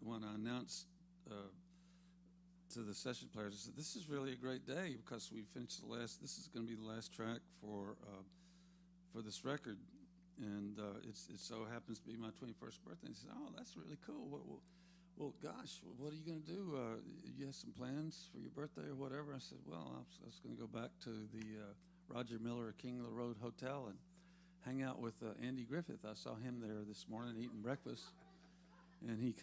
when I announced to the session players, I said, "This is really a great day because we finished this is going to be the last track for this record, and it so happens to be my 21st birthday." And he said, "Oh, that's really cool. Well, gosh, what are you going to do? You have some plans for your birthday or whatever?" I said, "Well, I was going to go back to the Roger Miller King of the Road Hotel and hang out with Andy Griffith. I saw him there this morning eating breakfast." And he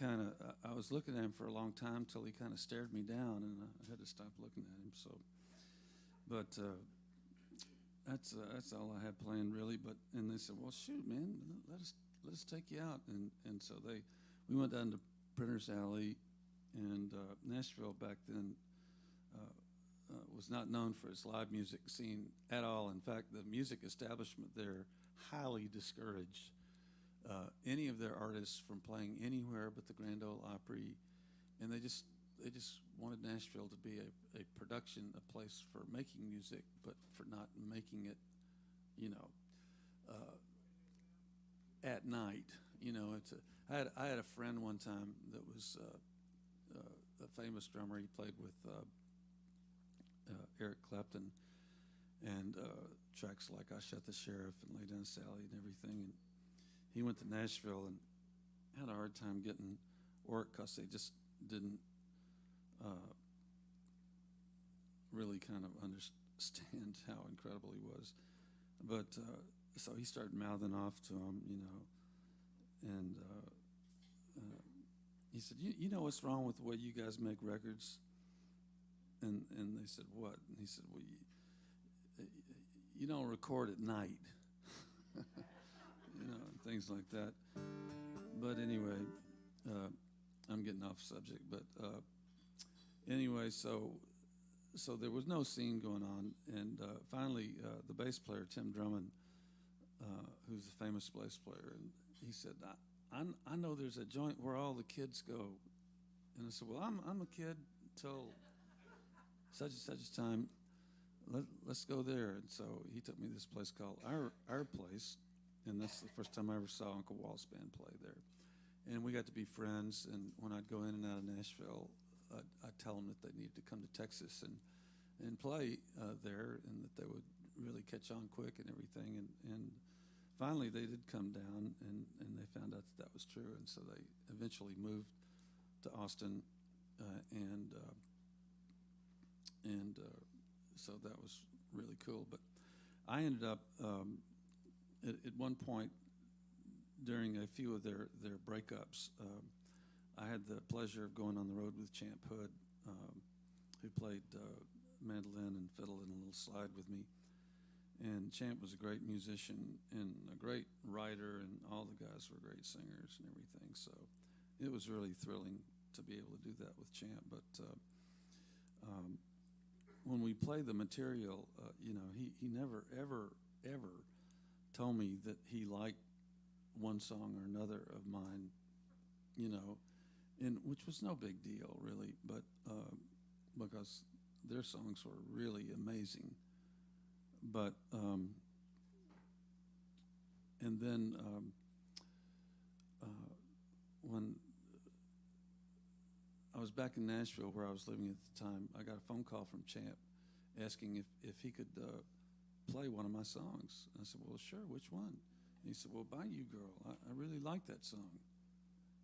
I was looking at him for a long time till he kind of stared me down, and I had to stop looking at him. So, but that's all I had planned really. And they said, "Well, shoot, man, let us take you out." And so we went down to Printer's Alley, and Nashville back then was not known for its live music scene at all. In fact, the music establishment there highly discouraged any of their artists from playing anywhere but the Grand Ole Opry, and they just wanted Nashville to be a production, a place for making music, but for not making it, at night. I had a friend one time that was a famous drummer. He played with Eric Clapton, and tracks like "I Shot the Sheriff" and "Lay Down Sally" and everything. And he went to Nashville and had a hard time getting work because they just didn't really kind of understand how incredible he was. But so he started mouthing off to him, and he said, you know what's wrong with the way you guys make records?" And they said, "What?" And he said, "Well, you don't record at night." And things like that. But anyway, I'm getting off subject. But anyway, so there was no scene going on, and finally, the bass player Tim Drummond, who's a famous bass player, and he said, I know there's a joint where all the kids go." And I said, "Well, I'm a kid till such and such a time. Let's go there." And so he took me to this place called Our Place. And that's the first time I ever saw Uncle Walt's Band play there. And we got to be friends, and when I'd go in and out of Nashville, I'd tell them that they needed to come to Texas and play there, and that they would really catch on quick and everything. And finally, they did come down, and they found out that was true. And so they eventually moved to Austin, and so that was really cool. But I ended up... At one point, during a few of their breakups, I had the pleasure of going on the road with Champ Hood, who played mandolin and fiddle and a little slide with me. And Champ was a great musician and a great writer, and all the guys were great singers and everything. So it was really thrilling to be able to do that with Champ. But when we played the material, he never, ever, ever told me that he liked one song or another of mine, and which was no big deal really, but because their songs were really amazing. But and then when I was back in Nashville, where I was living at the time, I got a phone call from Champ asking if he could play one of my songs. I said, "Well, sure, which one?" And he said, "Well, Bayou Girl. I really like that song."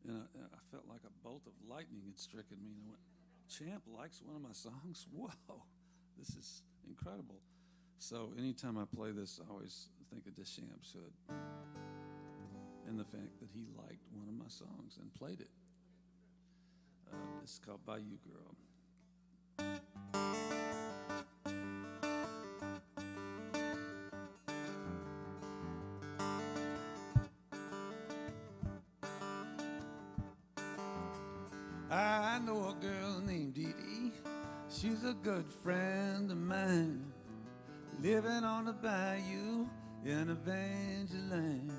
And I felt like a bolt of lightning had stricken me, and I went, "Champ likes one of my songs? Whoa, this is incredible." So anytime I play this, I always think of Deschamp's Hood and the fact that he liked one of my songs and played it. It's called Bayou Girl. I know a girl named Dee Dee. She's a good friend of mine, living on the bayou in Evangeline.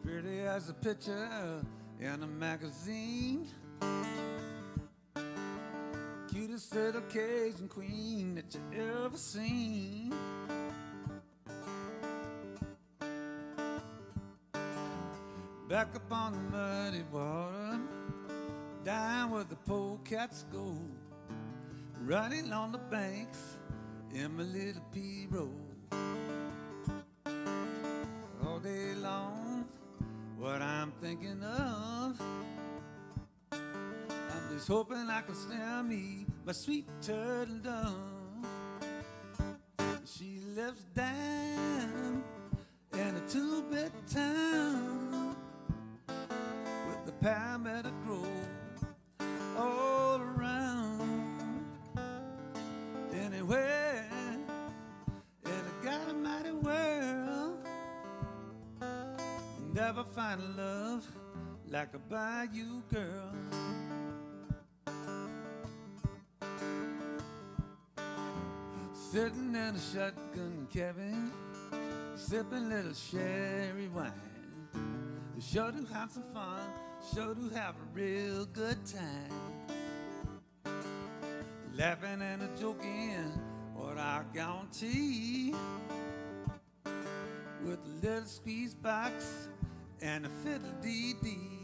Pretty as a picture in a magazine, cutest little Cajun queen that you ever seen. Back up on the muddy water, down where the polecats go, running on the banks in my little pea road. All day long, what I'm thinking of, I'm just hoping I can snare me my sweet turtle dove. She lives down in a two-bit town with the palmetto grove all around. Anywhere in a god-almighty world, never find a love like a bayou girl. Sitting in a shotgun cabin, sipping little sherry wine. Sure to have some fun, sure to have a real good time. Laughing and a joking, what I guarantee. With a little squeeze box and a fiddle-dee-dee.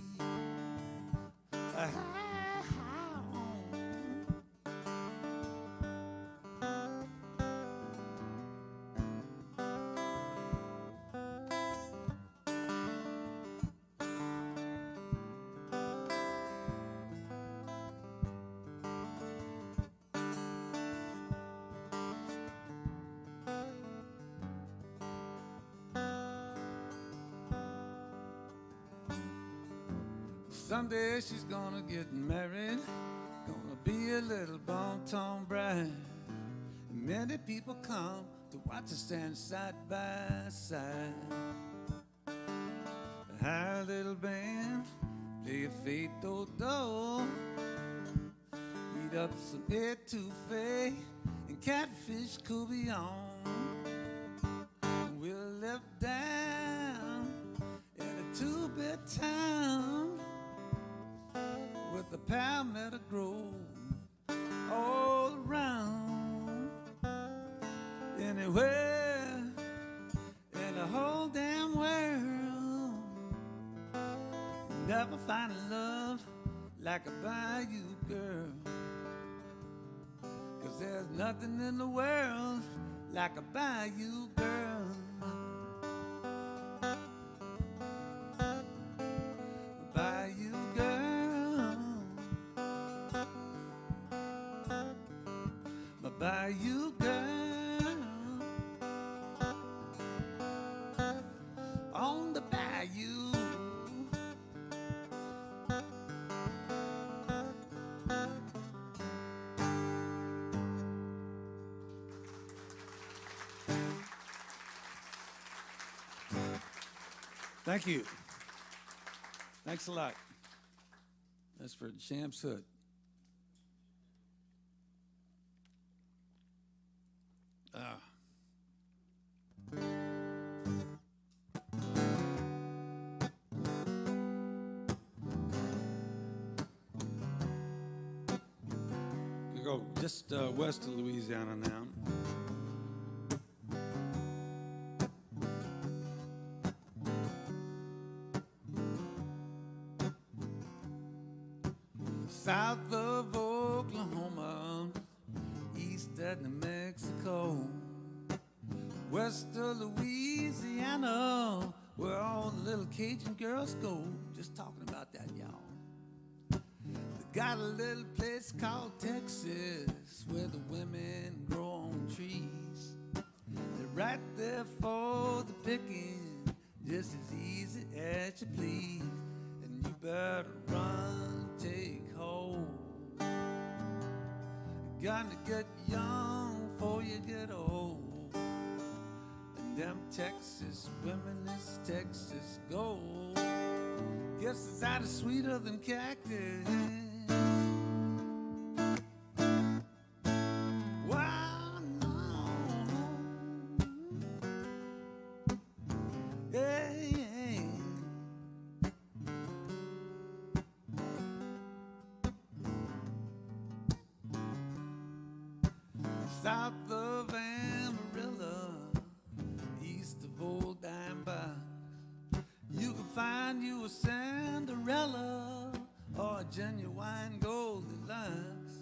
Someday she's gonna get married, gonna be a little bon-ton bride. And many people come to watch her stand side by side. Hi, little band, play a fade-do-do. Eat up some etouffee and catfish couillon. We'll live down in a two-bit town with the palmetto grove all around. Anywhere in the whole damn world, never find a love like a bayou girl. 'Cause there's nothing in the world like a bayou girl. Bayou girl, my bayou girl, on the bayou. Thank you. Thanks a lot. That's for Champs Hood. We go just west of Louisiana now. South of Oklahoma, east of New Mexico, west of Louisiana, where all the little Cajun girls go. Just talking about that, y'all. They got a little place called Texas, where the women grow on trees. They're right there for the picking, just as easy as you please. And you better run, take hold. You're gonna get young before you get old. And them Texas women is Texas gold. Get Guess it's out of sweeter than cactus. Wow, no. Yeah. South of Amarillo, east of Old Dime Bar, you can find you a Cinderella or a genuine Goldilocks.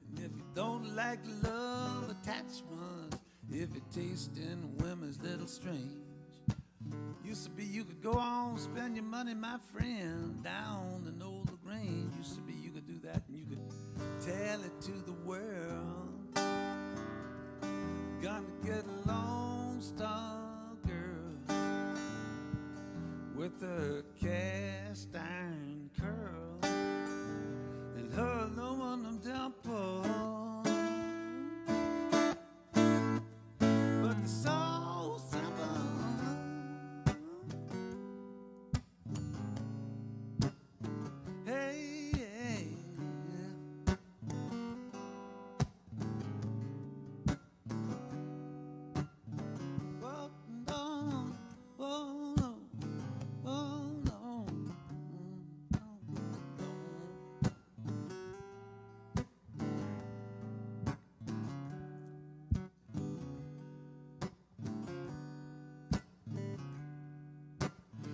And if you don't like love attachments, if you're tasting women's little strange, used to be you could go on, spend your money, my friend, down the Knoll Grange. Used to be you could do that and you could tell it to the world. Gonna get a Lone Star girl with a cast iron curl and her aluminum dimple. But they're so simple. Hey, hey. Oh, no. Oh, no. Oh, no.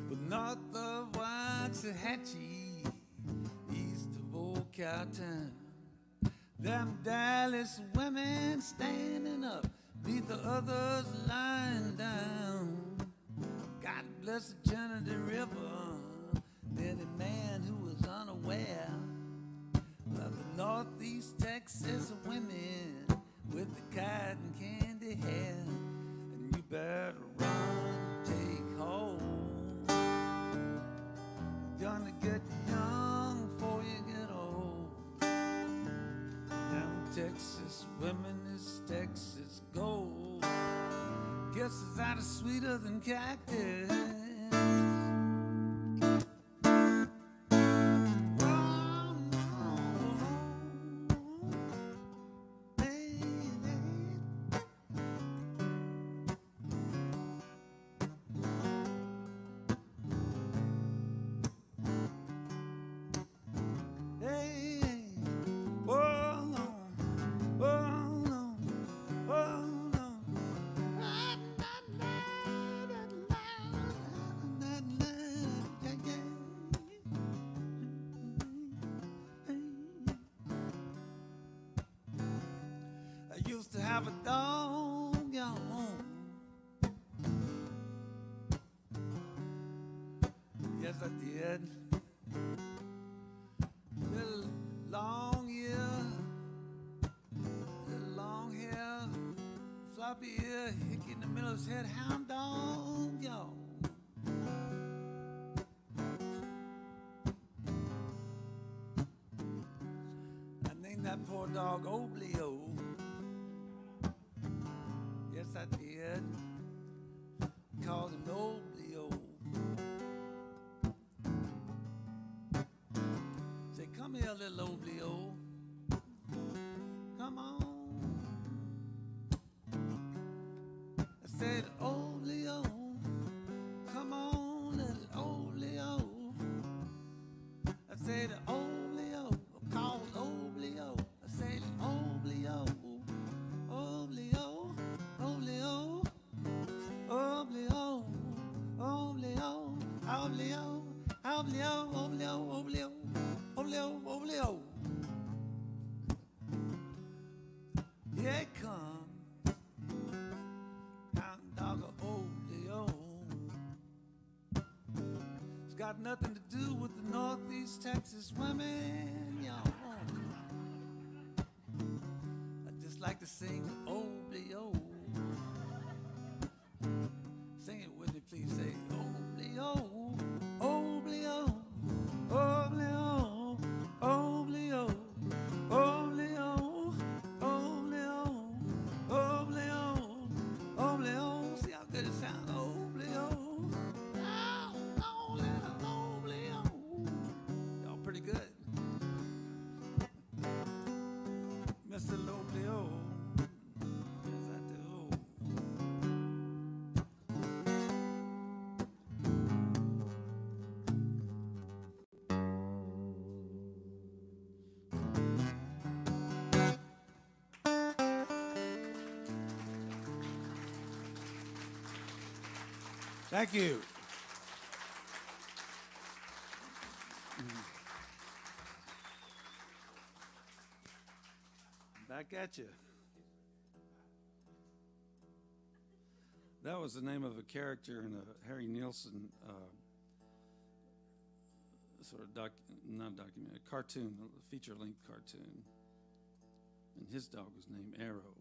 But north of Waxahachie, east of Old Cowtown, them Dallas women standing up, beat the others lying down. God bless the Trinity River, any man who was unaware of the Northeast Texas women with the cotton candy hair. And you better run, take hold. You're gonna get young before you get old. Down Texas women is Texas gold. Guess it's out of sweeter than cactus. Oh, no. Hey, hey. Hey, hey. Oh, no. Oh, no. Oh, no. I used to have a dog, y'all. Yes, I did. Little long ear, little long hair, floppy ear, hickey in the middle of his head, hound dog, y'all. I named that poor dog Oblio. Yes, I did. Called him Oblio. Say, come here, little Oblio. Come on. I said, Oblio. Come on, little Oblio. I said, Oblio. Called Oblio. I said, Oblio. Oblio. Oblio. Oblio. Oblio. Oblio. Oblio. Oblio. Oblio. Oblio. Oblio. Here it come. Hound dog of Oblio. It's got nothing to do with the Northeast Texas women, y'all. I just like to sing Oblio. Sing it with me, please. Say Oblio. Oblio. Oblio. Oblio. Oblio. Oblio. Oblio. Oblio. See how good it sounds? Oblio. Oh, little Oblio. Thank you. Back at you. That was the name of a character in a Harry Nilsson sort of not documentary, a cartoon, a feature-length cartoon. And his dog was named Arrow.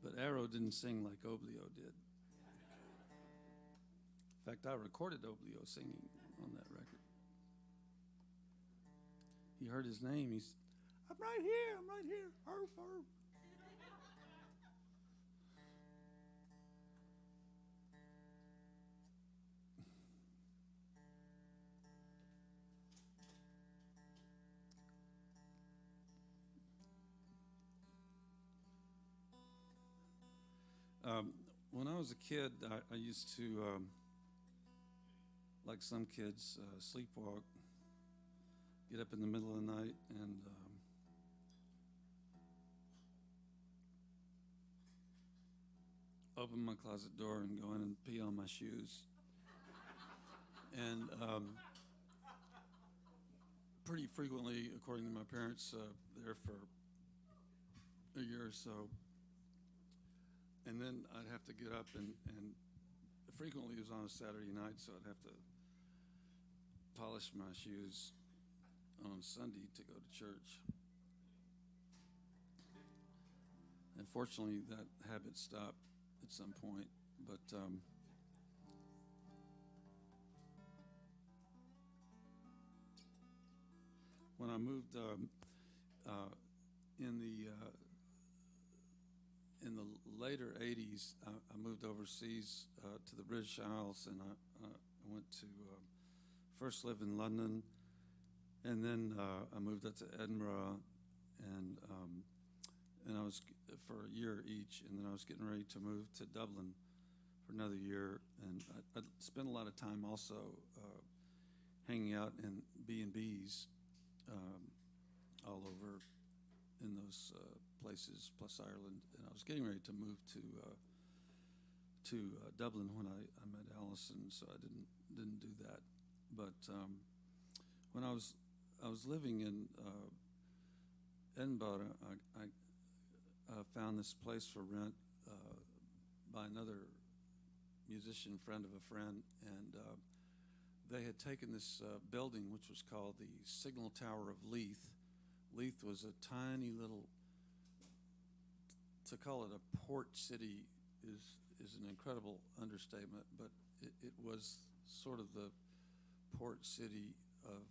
But Arrow didn't sing like Oblio did. In fact, I recorded Oblio singing on that record. He heard his name. He's, I'm right here, arf, arf. When I was a kid, I used to, like some kids, sleepwalk, get up in the middle of the night and open my closet door and go in and pee on my shoes. And pretty frequently, according to my parents, there for a year or so. And then I'd have to get up and frequently it was on a Saturday night, so I'd have to polish my shoes on Sunday to go to church. And fortunately, that habit stopped at some point, but when I moved in the later 80s, I moved overseas to the British Isles, and I went to first live in London, and then I moved up to Edinburgh, and I was for a year each, and then I was getting ready to move to Dublin for another year, and I spent a lot of time also hanging out in B&Bs all over in those places, plus Ireland, and I was getting ready to move to Dublin when I met Allison, so I didn't do that. But when I was living in Edinburgh, I found this place for rent by another musician friend of a friend, and they had taken this building which was called the Signal Tower of Leith. Leith was a tiny little, to call it a port city is an incredible understatement, but it was sort of the port city of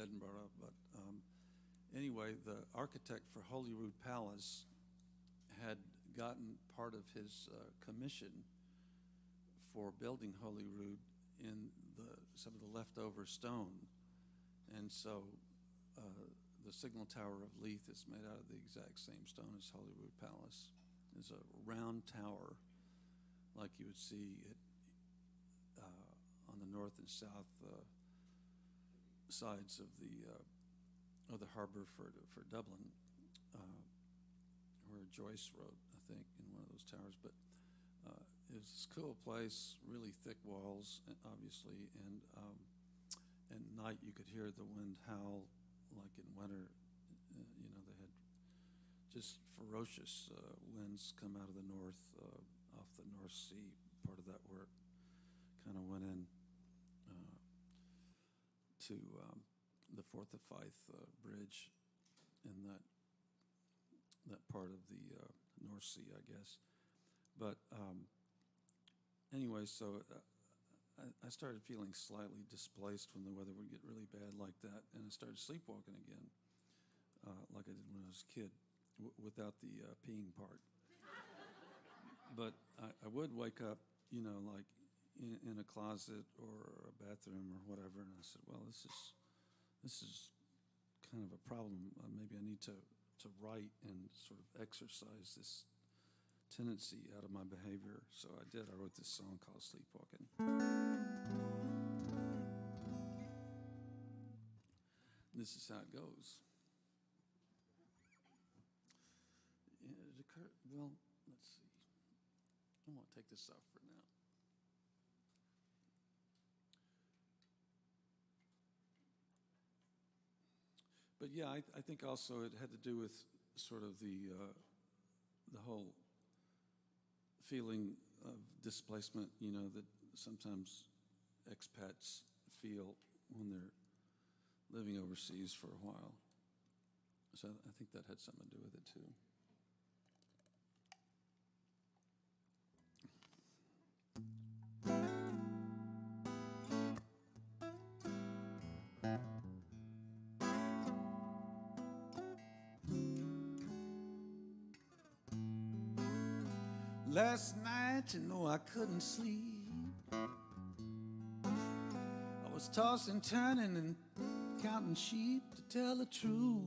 Edinburgh. But anyway, the architect for Holyrood Palace had gotten part of his commission for building Holyrood in some of the leftover stone, and so the Signal Tower of Leith is made out of the exact same stone as Holyrood Palace. It's a round tower, like you would see it on the north and south sides of the harbor for Dublin, where Joyce wrote, I think, in one of those towers. But it was this cool place, really thick walls, obviously, and at night you could hear the wind howl like in winter. They had just ferocious winds come out of the north, off the North Sea, part of that work kind of went in to the Forth of Fife Bridge in that part of the North Sea, I guess. But anyway, so I started feeling slightly displaced when the weather would get really bad like that, and I started sleepwalking again, like I did when I was a kid, without the peeing part. But I would wake up, like in a closet or a bathroom or whatever, and I said, well, this is kind of a problem. Maybe I need to write and sort of exercise this tendency out of my behavior. So I did. I wrote this song called Sleepwalking. This is how it goes. Well, let's see. I want to take this off for now. But yeah, I think also it had to do with sort of the whole feeling of displacement, you know, that sometimes expats feel when they're living overseas for a while. So I think that had something to do with it too. Last night, you know, I couldn't sleep. I was tossing, turning, and counting sheep to tell the truth.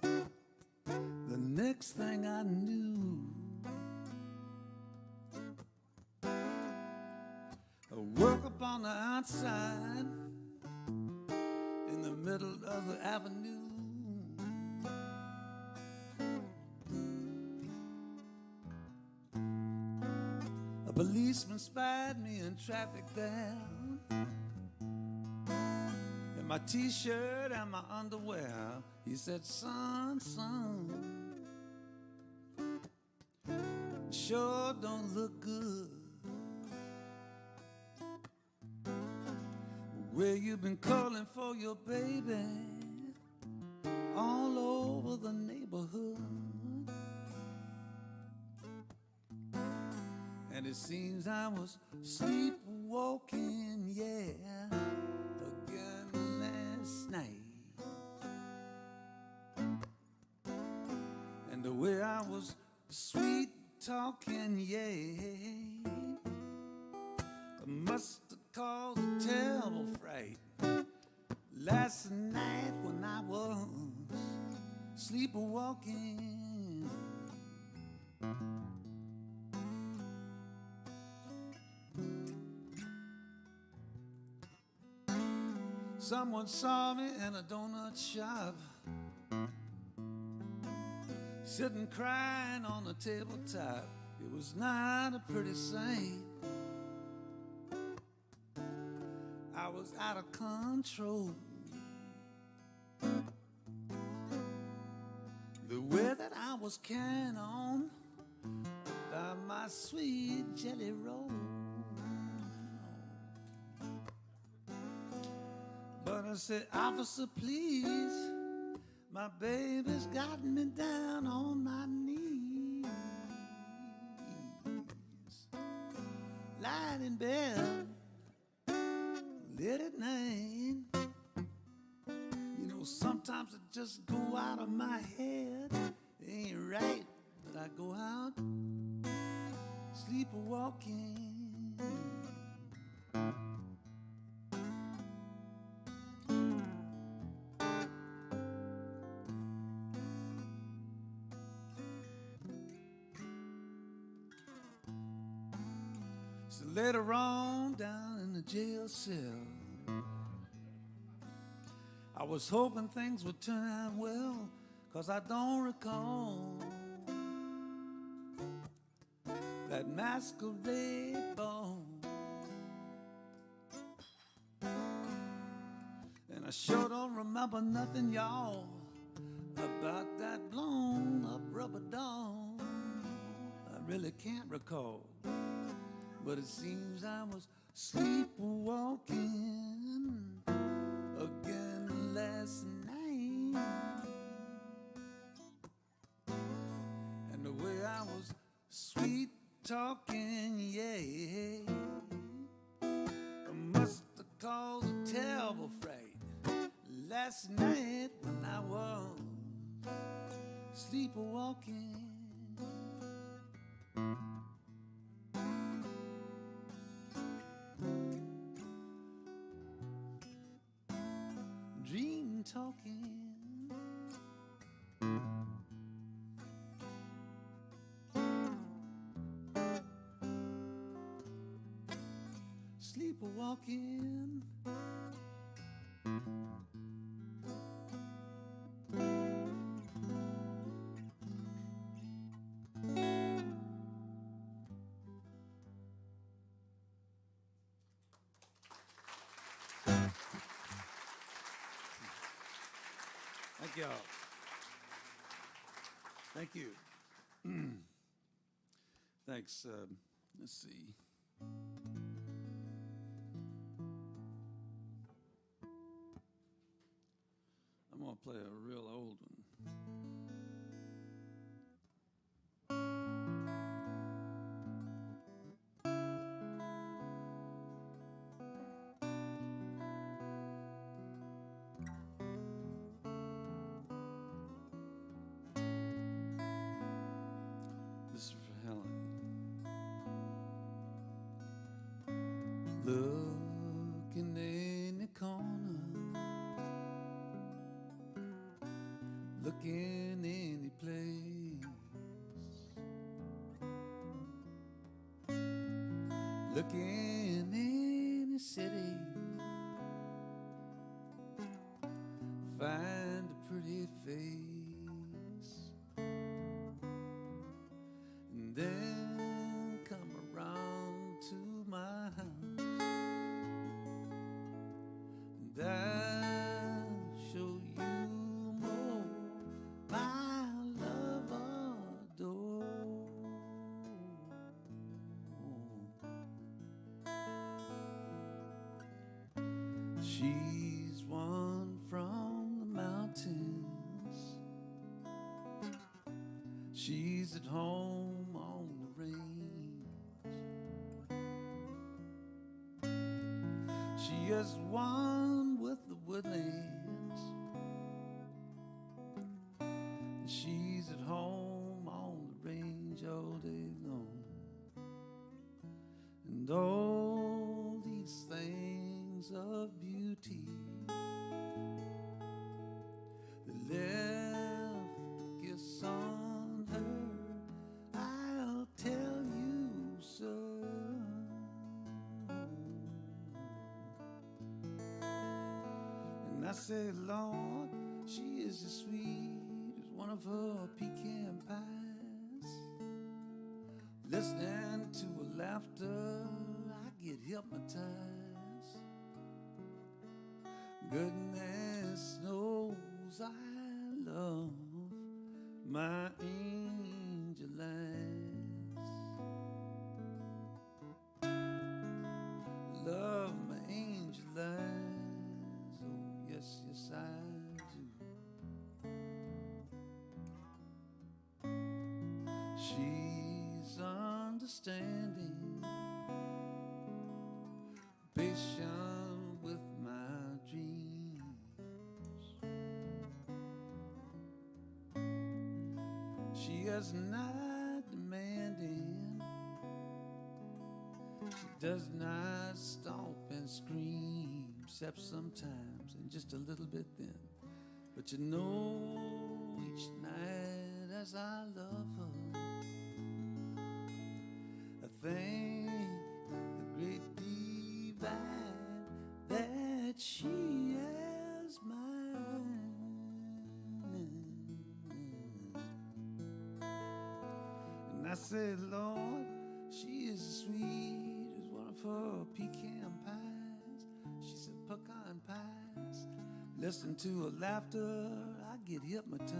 The next thing I knew, I woke up on the outside in the middle of the avenue. A policeman spied me in traffic there, in my t-shirt and my underwear. He said, son, sure don't look good. Where you been calling for your baby all over the neighborhood. And it seems I was sleepwalking, yeah, again last night. And the way I was sweet talking, yeah, I must have caused a terrible fright last night when I was sleepwalking. Someone saw me in a donut shop, sitting crying on a tabletop. It was not a pretty sight. I was out of control. The way that I was carrying on about my sweet jelly roll. But I said, officer, please, my baby's got me down on my knees, lying in bed late at night. You know, sometimes it just go out of my head. It ain't right that I go out sleepwalking. So later on, down in the jail cell, I was hoping things would turn out well, 'cause I don't recall that masquerade ball. And I sure don't remember nothing, y'all, about that blown up rubber doll. I really can't recall. But it seems I was sleepwalking again last night. And the way I was sweet talking, yeah, I must have caused a terrible fright last night when I was sleepwalking. Dream talking. Sleepwalking. y'all. Thank you. Thanks. Let's see. I'm going to play a real old one. This is for Helen. Looking in the corner, looking any place, looking in the city, find a pretty face, and then come around to my house, and I'll show you more my love adore. She's one from the mountains. She's at home on the range. She is one with the woodlands. She's at home on the range all day long. And all these things of beauty that left a kiss on her, I'll tell you so. And I say, Lord, she is as sweet as one of her pecan pies. Listening to her laughter, I get hypnotized. Goodness knows I love my angel eyes. Love my angel eyes. Oh, yes, yes, I do. She's understanding, patient with my dreams. She is not demanding. She does not stomp and scream, except sometimes and just a little bit then. But you know, each night as I love her, I thank the great divine that she is mine. And I say, Lord, she is as sweet as one of her pecan pies. She said pecan pies. Listen to her laughter, I get hypnotized.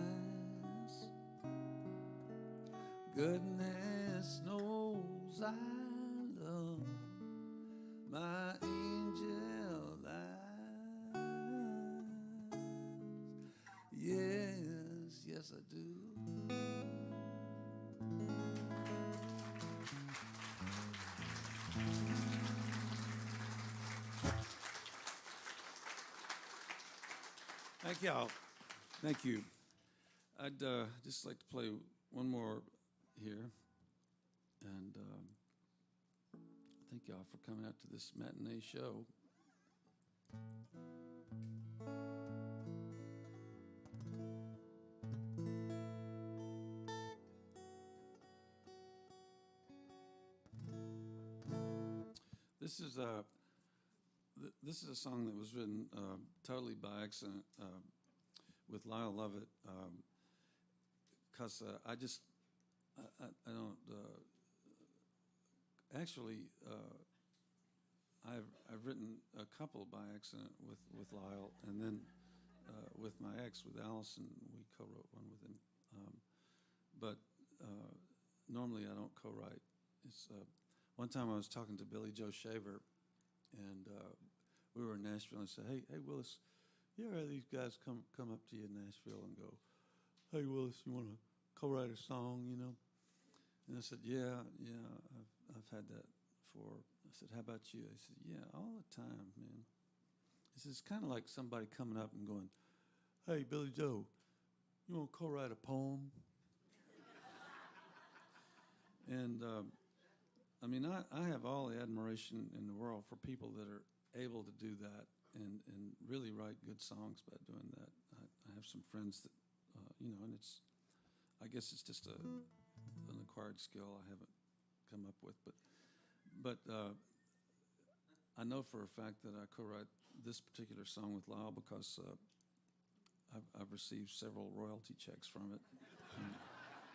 Goodness knows I love my angel eyes. Yes, yes I do. Thank y'all. Thank you. I'd just like to play one more here. And thank y'all for coming out to this matinee show. This is a song that was written totally by accident with Lyle Lovett, because I don't actually I've written a couple by accident with Lyle, and then with my ex, with Allison. We co-wrote one with him. But normally I don't co-write. It's one time I was talking to Billy Joe Shaver, and we were in Nashville, and I said, hey, Willis, you ever have these guys come up to you in Nashville and go, hey, Willis, you want to co-write a song, you know? And I said, yeah, I've had that before. I said, how about you? He said, yeah, all the time, man. He said, it's kind of like somebody coming up and going, hey, Billy Joe, you want to co-write a poem? And I mean, I have all the admiration in the world for people that are able to do that and really write good songs by doing that. I have some friends that, you know, and I guess it's just an acquired skill I haven't come up with. But I know for a fact that I co-write this particular song with Lyle because I've received several royalty checks from it.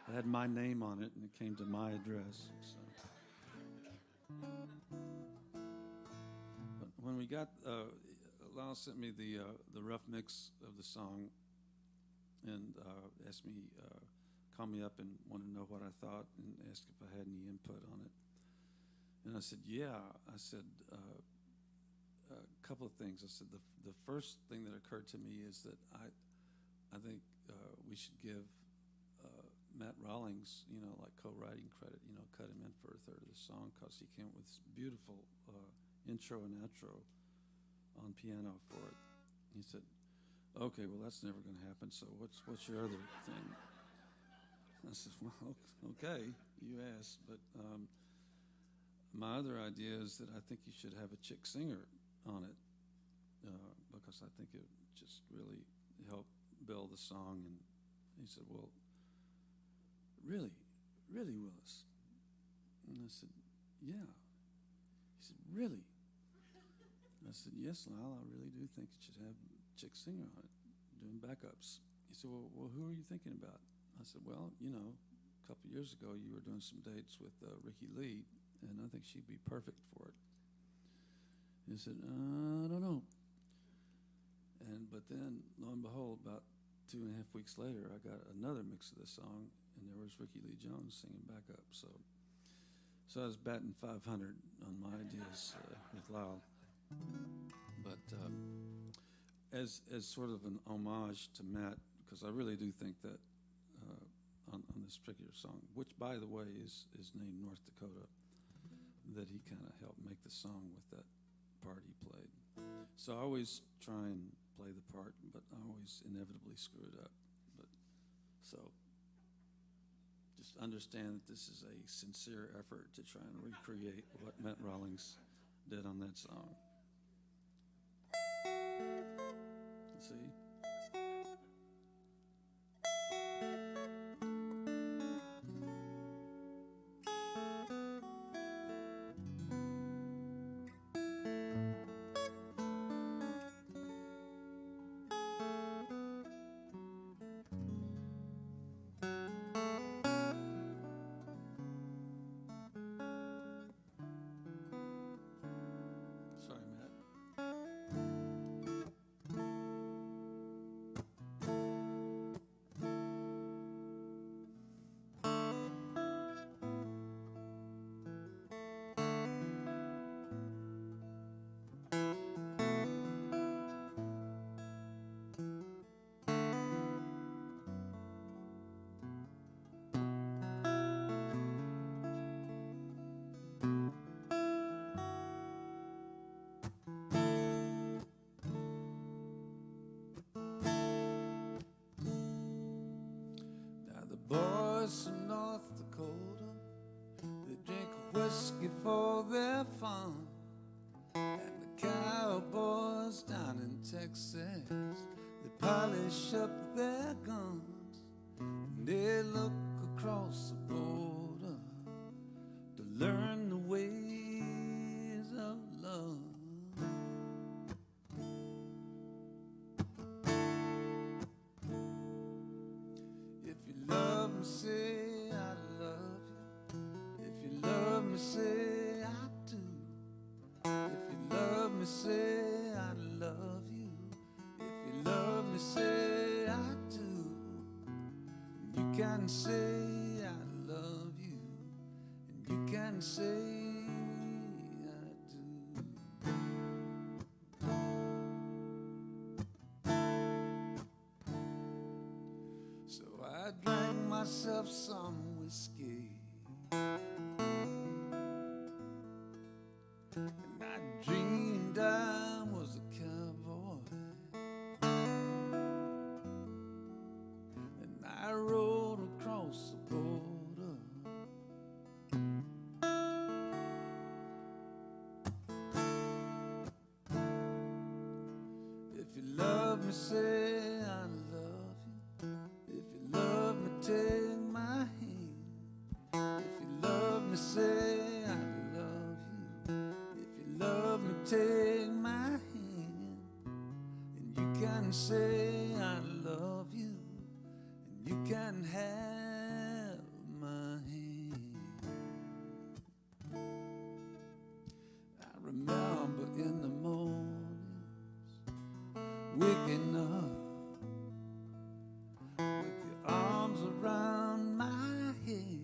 It had my name on it, and it came to my address. So. But when we got, Lyle sent me the rough mix of the song, and asked me, called me up and wanted to know what I thought, and asked if I had any input on it. And I said, yeah. I said a couple of things. I said the first thing that occurred to me is that I think we should give Matt Rawlings, you know, like co-writing credit, you know, cut him in for a third of the song because he came up with this beautiful intro and outro on piano for it. He said, okay, well, that's never going to happen, so what's your other thing? I said, well, okay, you asked, but my other idea is that I think you should have a chick singer on it because I think it would just really help build the song. And he said, well, really, Willis? And I said, yeah. He said, really? I said, yes, Lyle, I really do think it should have a chick singer on it, doing backups. He said, well, who are you thinking about? I said, well, you know, a couple years ago you were doing some dates with Ricky Lee, and I think she'd be perfect for it. He said, I don't know. But then, lo and behold, about 2.5 weeks later, I got another mix of the song, and there was Ricky Lee Jones singing backup. So I was batting 500 on my ideas with Lyle. But as sort of an homage to Matt, because I really do think that on this particular song, which, by the way, is named North Dakota, that he kind of helped make the song with that part he played. So I always try and play the part, but I always inevitably screw it up. But so just understand that this is a sincere effort to try and recreate what Matt Rawlings did on that song. See? Sorry, Matt. Now the boys from North Dakota, they drink whiskey for their fun. And the cowboys down in Texas, they polish up their guns. And they look across the border to learn the ways of love. If you love me, say I love you. If you love me, say I do. If you love me, say I love you. If you love me, me say I do. You can say I love you, and you can say I do. So I drank myself some whiskey, and I dreamed I was a cowboy, and I rode across the border. If you love me, say I love you. If you love me, take my hand. If you love me, say I love you. If you love me, take my hand. And you can say I love you, and you can have my hand. I remember in the mornings waking up with your arms around my head.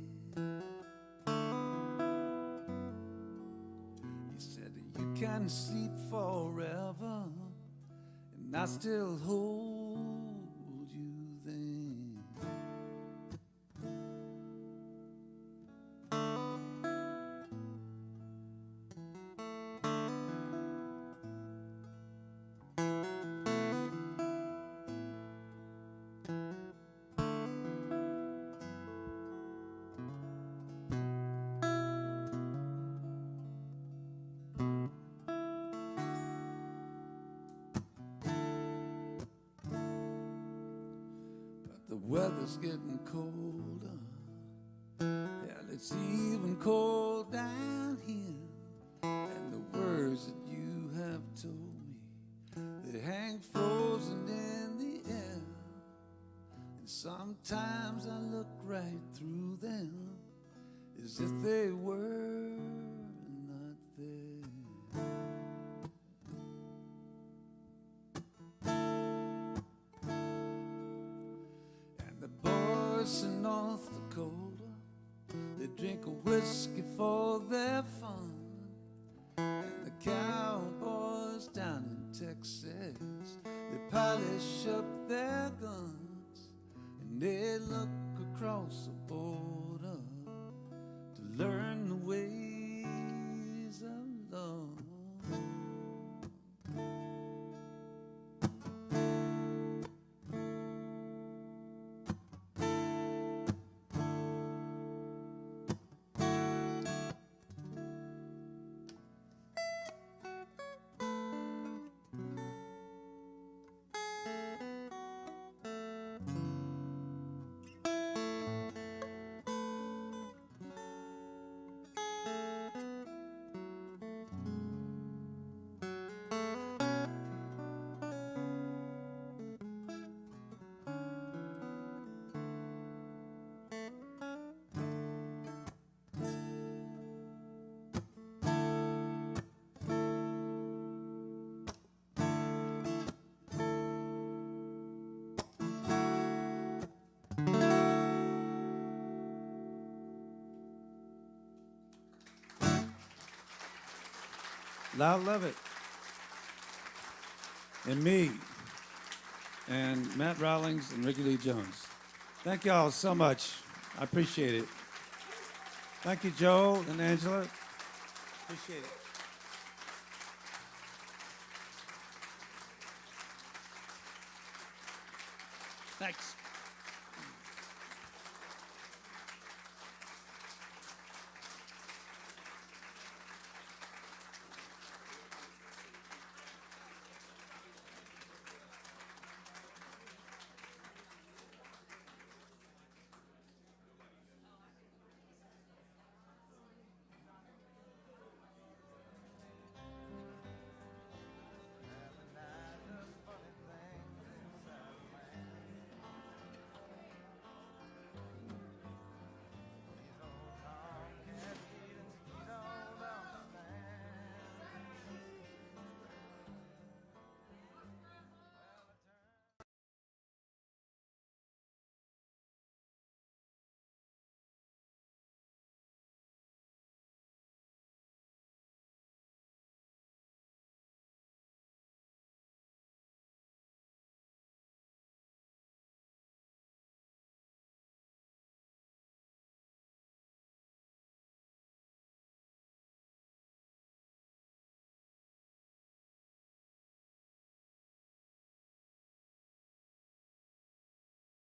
You said that you can sleep forever, and I still hold you then. The weather's getting colder. Hell, it's even cold down here. And the words that you have told me, they hang frozen in the air. And sometimes I look right through them as if they were not there. In North Dakota, they drink a whiskey for their fun, and the cowboys down in Texas, they polish up their guns, and they look across the border to learn the ways of love. Loud Levitt, and me, and Matt Rawlings and Ricky Lee Jones. Thank y'all so much. I appreciate it. Thank you, Joel and Angela. Appreciate it. Thanks.